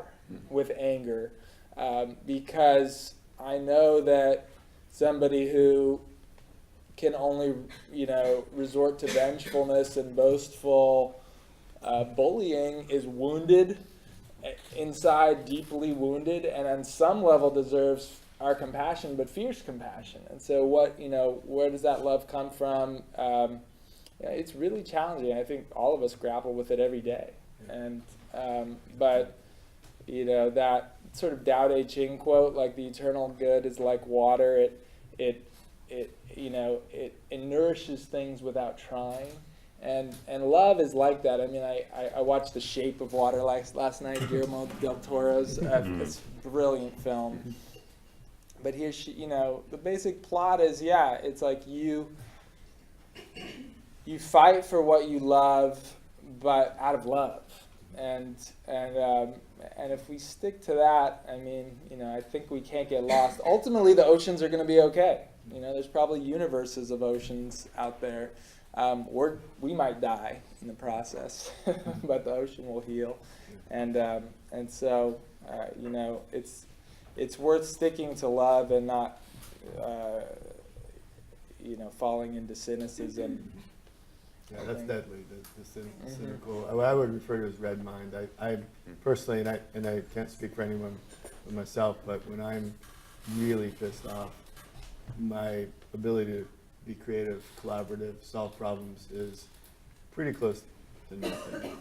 with anger, because I know that somebody who can only resort to vengefulness and boastful bullying is wounded inside, deeply wounded, and on some level deserves our compassion, but fierce compassion. And so where does that love come from? It's really challenging. I think all of us grapple with it every day. And but that sort of Tao Te Ching quote, like the eternal good is like water. It nourishes things without trying. And love is like that. I mean, I watched The Shape of Water last night, Guillermo del Toro's. It's a brilliant film. But here, the basic plot is, it's like you fight for what you love, but out of love. and if we stick to that, I mean, I think we can't get lost. Ultimately, the oceans are going to be okay. There's probably universes of oceans out there. We might die in the process, but the ocean will heal, and so it's worth sticking to love and not falling into cynicism. Yeah, that's deadly. The cynical. What I would refer to as red mind. I personally, and I can't speak for anyone but myself, but when I'm really pissed off, my ability to be creative, collaborative, solve problems is pretty close to nothing.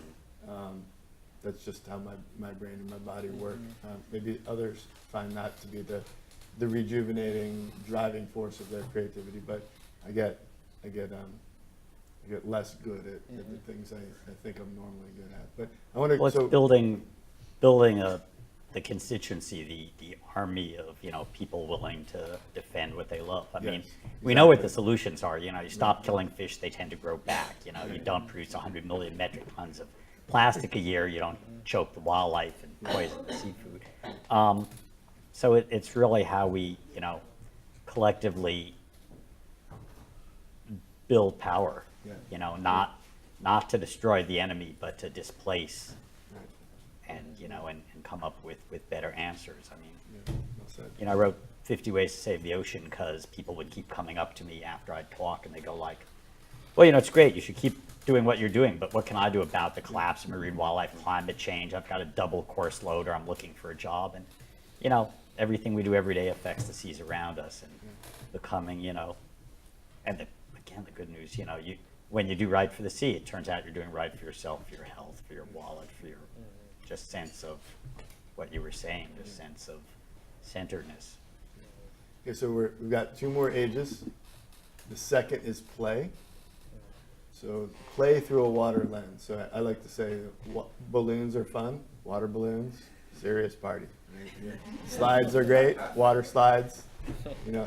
That's just how my brain and my body work. Maybe others find that to be the rejuvenating driving force of their creativity, but I get less good at the things I think I'm normally good at. But I want to. Well, it's building the constituency, the army of people willing to defend what they love. I mean, we know what the solutions are. You stop killing fish; they tend to grow back. You don't produce 100 million metric tons of plastic a year. You don't choke the wildlife and poison the seafood. So it's really how we collectively build power. Not to destroy the enemy, but to displace and come up with better answers. I mean, I wrote 50 Ways to Save the Ocean because people would keep coming up to me after I'd talk and they go like, well, it's great, you should keep doing what you're doing, but what can I do about the collapse of marine wildlife, climate change? I've got a double course load, or I'm looking for a job, and everything we do every day affects the seas around us, and becoming, and again, the good news, when you do right for the sea, it turns out you're doing right for yourself, for your health, for your wallet, for your just sense of what you were saying, just sense of centeredness. Okay, so we've got two more ages. The second is play. So play through a water lens. So I like to say balloons are fun. Water balloons, serious party. Right? Slides are great. Water slides.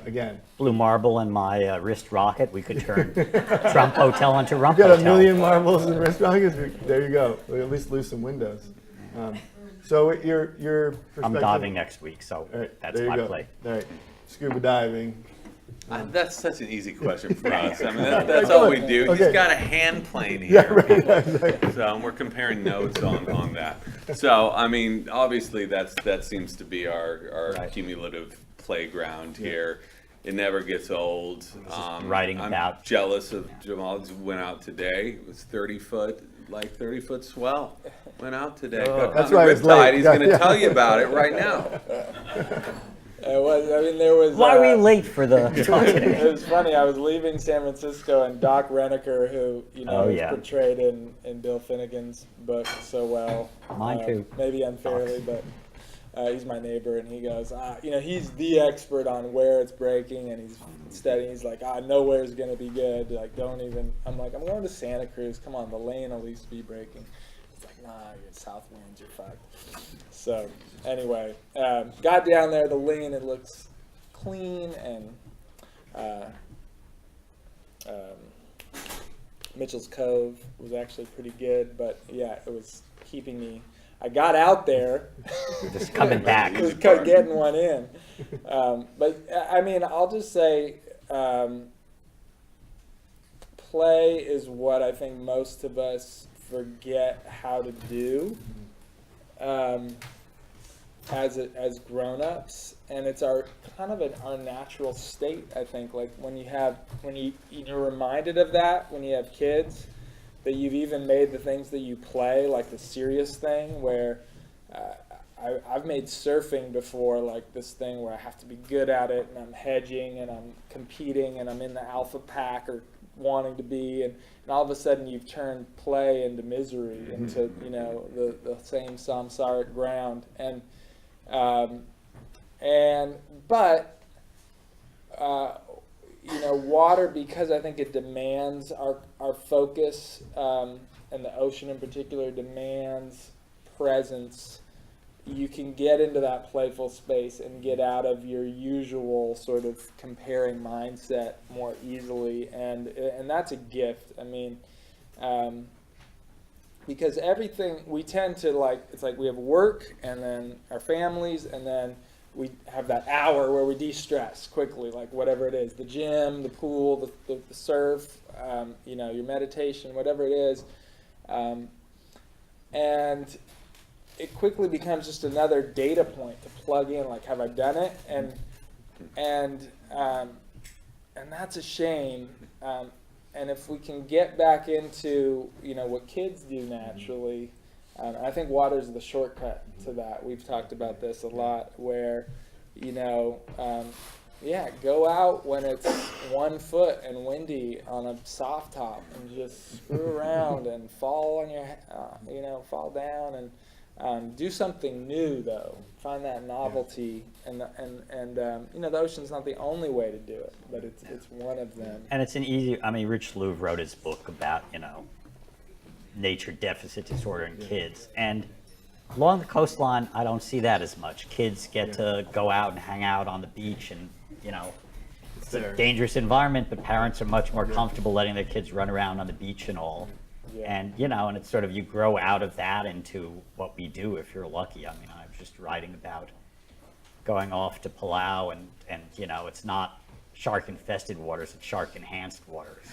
Again. Blue marble in my wrist rocket. We could turn Trump Hotel into Rump Got Hotel. a million marbles in wrist rockets. There you go. We'll at least lose some windows. So your perspective. I'm diving next week, so Right, that's there you my go. play. All right, scuba diving. That's such an easy question for us. I mean, that's all we do. Okay. He's got a hand plane here. Yeah, right. Yeah, exactly. So we're comparing notes on that. So I mean, obviously that seems to be our Right. cumulative playground here. It never gets old. writing I'm about- jealous of Jamal. Just went out today. It was 30 foot swell. Went out today. Got That's the why it's riptide. late. He's Yeah, going to yeah. tell you about it right now. There was. Why are we late for the talk today? It was funny. I was leaving San Francisco, and Doc Renneker, who Oh, is yeah. portrayed in Bill Finnegan's book so well, Mine too. maybe unfairly, but he's my neighbor, and he goes, he's the expert on where it's breaking, and he's studying. He's like, nowhere's gonna be good. Like, don't even. I'm like, I'm going to Santa Cruz. Come on, the lane will at least be breaking. He's like, nah, you're south winds, you're fucked. So anyway, got down there, the lane, it looks clean, and Mitchell's Cove was actually pretty good, but yeah, it was keeping me. I got out there. Just coming back. was getting one in. But I mean, I'll just say, play is what I think most of us forget how to do as grown-ups, and it's our natural state. I think, like when you're reminded of that when you have kids, that you've even made the things that you play like the serious thing. Where I've made surfing before like this thing where I have to be good at it, and I'm hedging and I'm competing and I'm in the alpha pack or wanting to be, and all of a sudden you've turned play into misery, into the same samsaric ground, water, because I think it demands our focus, and the ocean in particular demands presence. You can get into that playful space and get out of your usual sort of comparing mindset more easily, and that's a gift. I mean, because everything we tend to like, it's like we have work and then our families, and then we have that hour where we de-stress quickly, like whatever it is, the gym, the pool, the surf, your meditation, whatever it is. And it quickly becomes just another data point to plug in, like, have I done it? And that's a shame. And if we can get back into, what kids do naturally, I think water is the shortcut to that. We've talked about this a lot, where, go out when it's 1 foot and windy on a soft top and just screw around and fall on your, fall down, and do something new though. Find that novelty, and the ocean's not the only way to do it, but it's one of them. And it's an easy, Rich Louv wrote his book about, nature deficit disorder in kids. And along the coastline, I don't see that as much. Kids get to go out and hang out on the beach, and, it's a dangerous environment, but parents are much more comfortable letting their kids run around on the beach and all. Yeah. And, and it's sort of, you grow out of that into what we do if you're lucky. I was just writing about going off to Palau, and it's not shark-infested waters, it's shark-enhanced waters.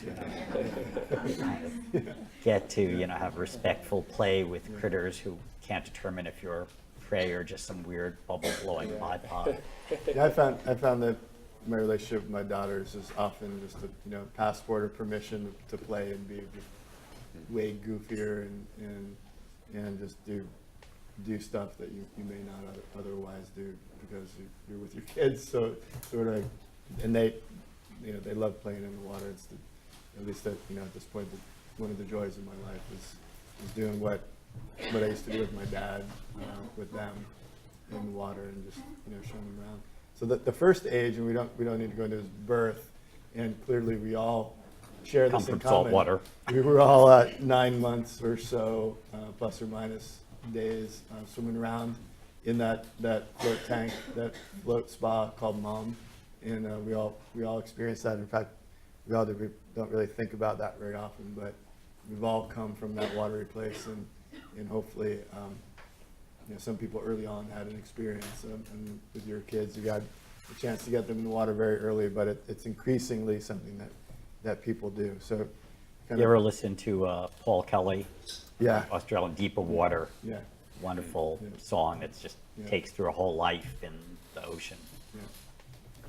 Get to, have respectful play with critters who can't determine if you're prey or just some weird bubble-blowing bipod. Yeah, I found that my relationship with my daughters is often just a passport or permission to play and be way goofier and just do stuff that you may not otherwise do because you're with your kids. So sort of, and they love playing in the water. It's at least at this point, one of the joys of my life is doing what I used to do with my dad, with them in the water, and just showing them around. So the first age, and we don't need to go into his birth, and clearly we all share this in Come from salt common. water. We were all at 9 months or so, plus or minus days, swimming around in that float tank, that float spa called Mom, and we all experienced that. In fact, we don't really think about that very often, but we've all come from that watery place, and hopefully, some people early on had an experience, and with your kids, you got a chance to get them in the water very early, but it's increasingly something that people do. So, You ever listen to Paul Kelly? Yeah. Australian Deeper Water. Yeah. Wonderful Yeah. song that just takes through a whole life in the ocean. Yeah.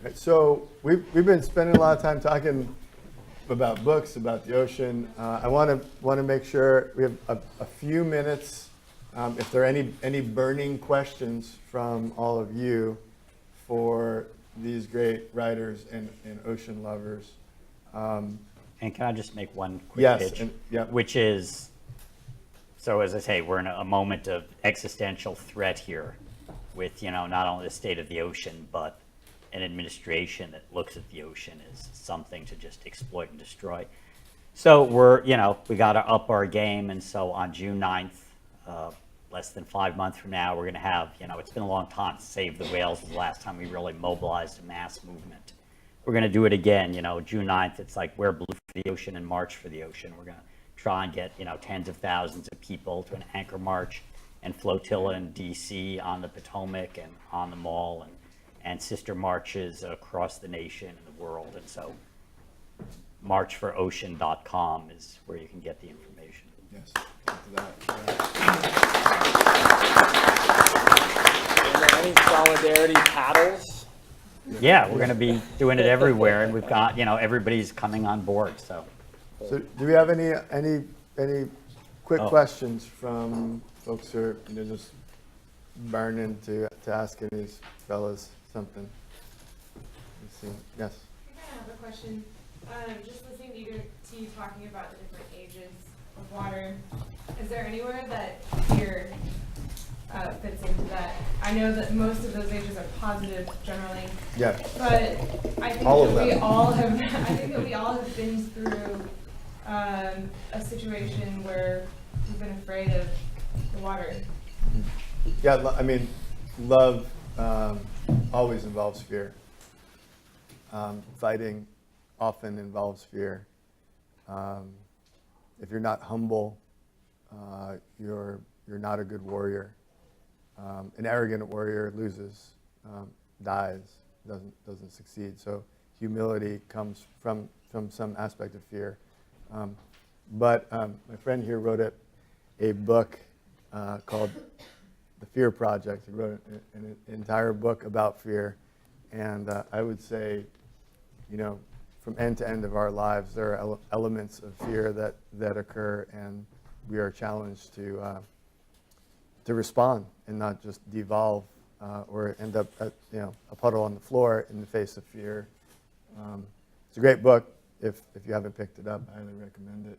Right, so we've been spending a lot of time talking about books, about the ocean. I want to make sure we have a few minutes. If there are any burning questions from all of you for these great writers and ocean lovers. And can I just make one quick Yes, pitch? and- yeah. Which is, so as I say, we're in a moment of existential threat here with, not only the state of the ocean, but an administration that looks at the ocean as something to just exploit and destroy. So we got to up our game. And so on June 9th, less than 5 months from now, we're going to have, it's been a long time. Save the Whales was the last time we really mobilized a mass movement. We're going to do it again, June 9th. It's like wear blue for the ocean and march for the ocean. We're going to try and get, tens of thousands of people to an anchor march and flotilla in D.C. on the Potomac and on the Mall, and sister marches across the nation and the world. And so marchforocean.com is where you can get the information. Yes, after that. Are there any solidarity paddles? Yeah, we're going to be doing it everywhere, and we've got, everybody's coming on board. So So do we have any quick questions from folks who are just burning to ask any of these fellas something? Let's see. Yes. I have a question. Just listening to you talking about the different ages of water, is there anywhere that fear fits into that? I know that most of those ages are positive generally, Yeah. but I think All of that we them. all have. I think that we all have been through a situation where we've been afraid of the water. Yeah. Love always involves fear. Fighting often involves fear. If you're not humble, you're not a good warrior. An arrogant warrior loses, dies, doesn't succeed. So humility comes from some aspect of fear. But my friend here wrote a book called The Fear Project. He wrote an entire book about fear. And I would say, from end to end of our lives, there are elements of fear that occur, and we are challenged to respond and not just devolve or end up at a puddle on the floor in the face of fear. It's a great book. If you haven't picked it up, I highly recommend it.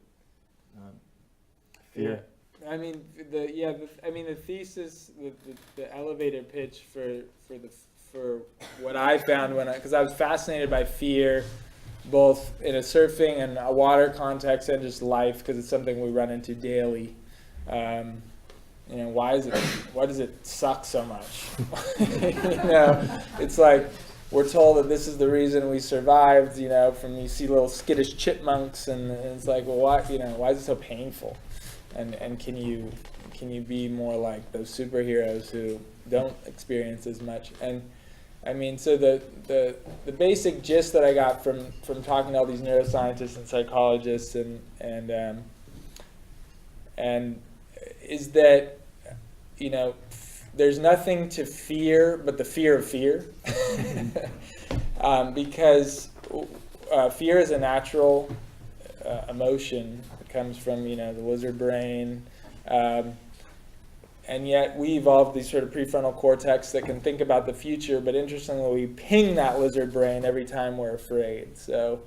Fear. Yeah. I mean, the thesis, the elevator pitch for what I found because I was fascinated by fear, both in a surfing and a water context and just life, because it's something we run into daily. Why does it suck so much? It's like we're told that this is the reason we survived. From you see little skittish chipmunks, and it's like, well, why is it so painful? And can you be more like those superheroes who don't experience as much? And I mean, so the basic gist that I got from talking to all these neuroscientists and psychologists and is that there's nothing to fear but the fear of fear, because fear is a natural emotion. It comes from the lizard brain. And yet we evolved these sort of prefrontal cortex that can think about the future, but interestingly, we ping that lizard brain every time we're afraid. So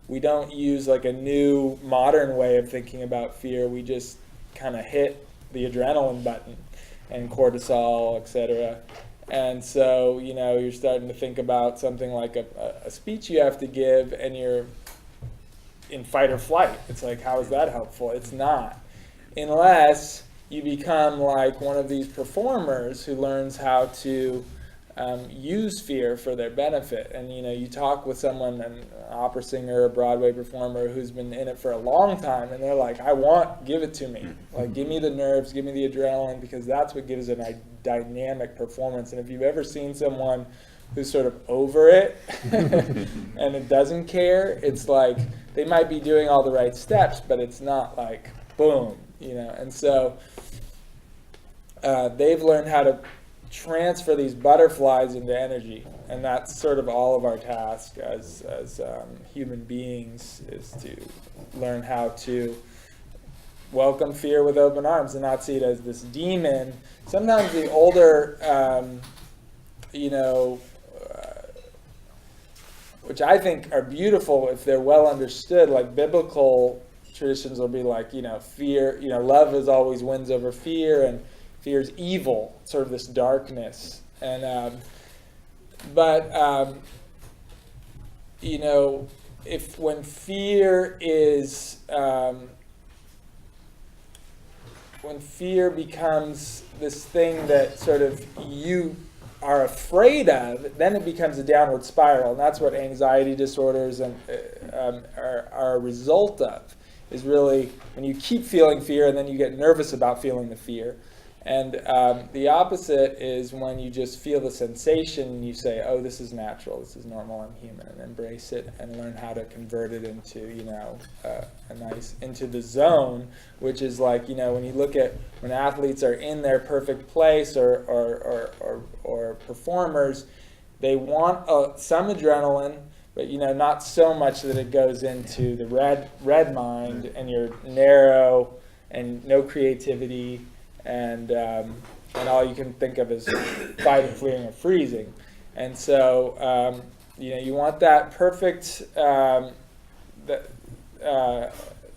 we don't use like a new modern way of thinking about fear. We just kind of hit the adrenaline button and cortisol, etc. And so, you're starting to think about something like a speech you have to give, and you're in fight or flight. It's like, how is that helpful? It's not. Unless you become like one of these performers who learns how to use fear for their benefit. And you talk with someone, an opera singer, a Broadway performer who's been in it for a long time, and they're like, give it to me. Like, give me the nerves, give me the adrenaline, because that's what gives a dynamic performance. And if you've ever seen someone who's sort of over it and it doesn't care, it's like they might be doing all the right steps, but it's not like boom, And so they've learned how to transfer these butterflies into energy, and that's sort of all of our task as human beings, is to learn how to welcome fear with open arms and not see it as this demon. Sometimes the older, which I think are beautiful if they're well understood, like biblical traditions will be like, fear, love is always wins over fear, and fear is evil, sort of this darkness. And if when fear becomes this thing that sort of you are afraid of, then it becomes a downward spiral, and that's what anxiety disorders are a result of. Is really when you keep feeling fear and then you get nervous about feeling the fear. And the opposite is when you just feel the sensation and you say, oh, this is natural, this is normal, I'm human, and embrace it and learn how to convert it into, into the zone, which is like, when you look at when athletes are in their perfect place or performers, they want some adrenaline, but not so much that it goes into the red mind and you're narrow and no creativity, and all you can think of is fighting, fleeing, or freezing. And so you want that perfect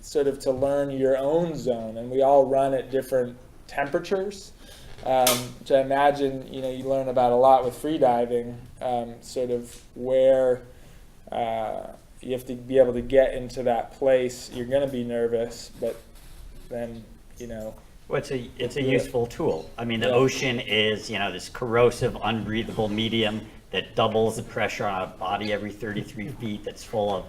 sort of to learn your own zone, and we all run at different temperatures, which I imagine you learn about a lot with freediving, sort of where you have to be able to get into that place. You're going to be nervous, but then Well, it's a useful tool. I mean, the ocean is, this corrosive, unbreathable medium that doubles the pressure on a body every 33 feet, that's full of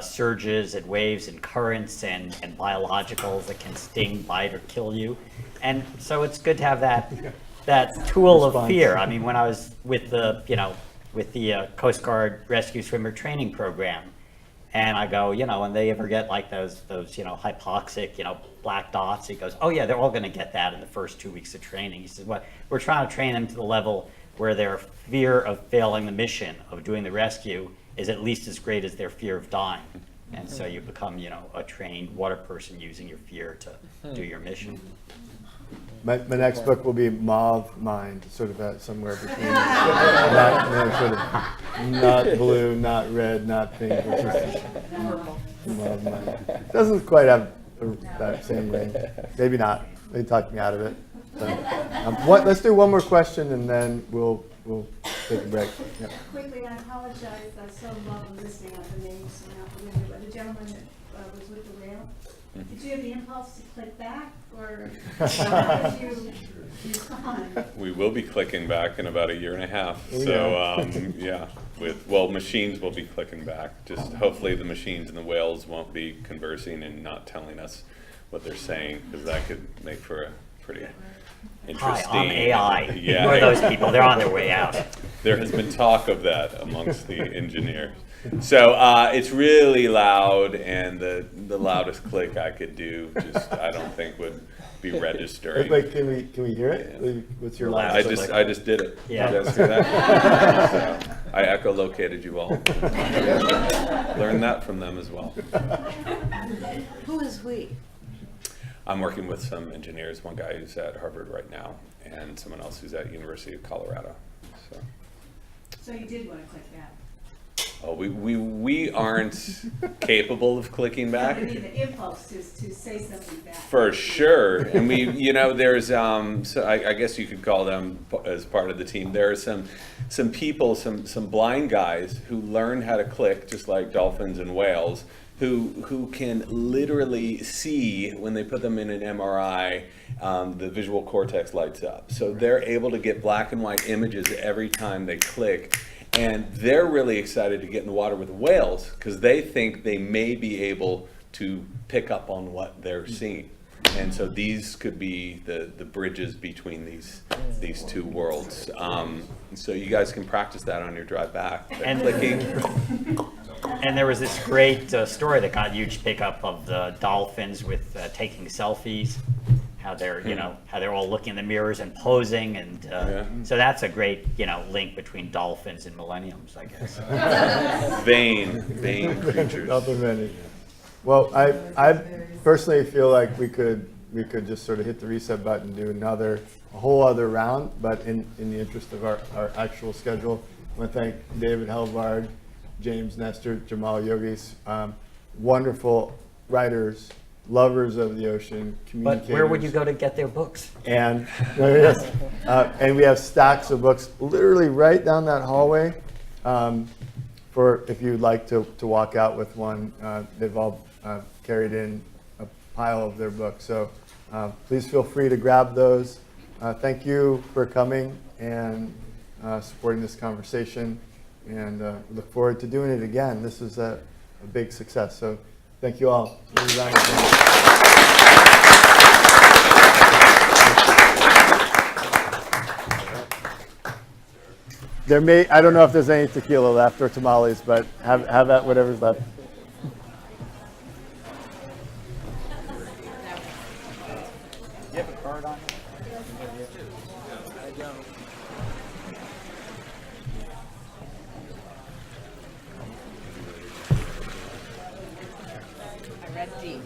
surges and waves and currents and biologicals that can sting, bite, or kill you. And so it's good to have that tool of fear. I mean, when I was with the Coast Guard Rescue Swimmer Training Program, and I go, when they ever get like those hypoxic, black dots, he goes, oh yeah, they're all going to get that in the first 2 weeks of training. He says, well, we're trying to train them to the level where their fear of failing the mission, of doing the rescue, is at least as great as their fear of dying. And so you become, a trained water person using your fear to do your mission. My next book will be Mauve Mind, sort of somewhere between not blue, not red, not pink, which is Mauve Mind. Doesn't quite have that same ring. Maybe not. They talked me out of it. So, let's do one more question and then we'll take a break. Yeah. Quickly, I apologize. I so love listening of the names so not familiar, but the gentleman that was with the whale. Did you have the impulse to click back, or did you respond? We will be clicking back in about a year and a half. So yeah, machines will be clicking back. Just hopefully the machines and the whales won't be conversing and not telling us what they're saying, because that could make for a pretty interesting. Hi, I'm AI. Yeah. Ignore those people. They're on their way out. There has been talk of that amongst the engineers. So it's really loud, and the loudest click I could do, I don't think would be registering. Wait, can we hear it? Yeah. What's your last? I just did it. Yeah. Did you guys hear that? So I echolocated you all. Learned that from them as well. Who is we? I'm working with some engineers. One guy who's at Harvard right now, and someone else who's at University of Colorado. So you did want to click back. Oh, we aren't capable of clicking back. I mean, the impulse is to say something back. For sure, and there's so I guess you could call them as part of the team. There are some people, some blind guys who learn how to click, just like dolphins and whales, who can literally see when they put them in an MRI, the visual cortex lights up. So they're able to get black and white images every time they click. And they're really excited to get in the water with whales because they think they may be able to pick up on what they're seeing. And so these could be the bridges between these two worlds. So you guys can practice that on your drive back. And clicking. And there was this great story that got huge pickup of the dolphins with taking selfies. How they're, how they're all looking in the mirrors and posing, and so that's a great, link between dolphins and millenniums, I guess. Vain creatures. Nothing many. Well, I personally feel like we could just sort of hit the reset button and do a whole other round, but in the interest of our actual schedule, I want to thank David Helvard, James Nestor, Jamal Yogis, wonderful writers, lovers of the ocean, communicators. But where would you go to get their books? And and we have stacks of books literally right down that hallway. For if you'd like to walk out with one, they've all carried in a pile of their books. So please feel free to grab those. Thank you for coming and supporting this conversation, and look forward to doing it again. This is a big success. So thank you all. I don't know if there's any tequila left or tamales, but have at whatever's left. You have a card on you? I don't. I read deep.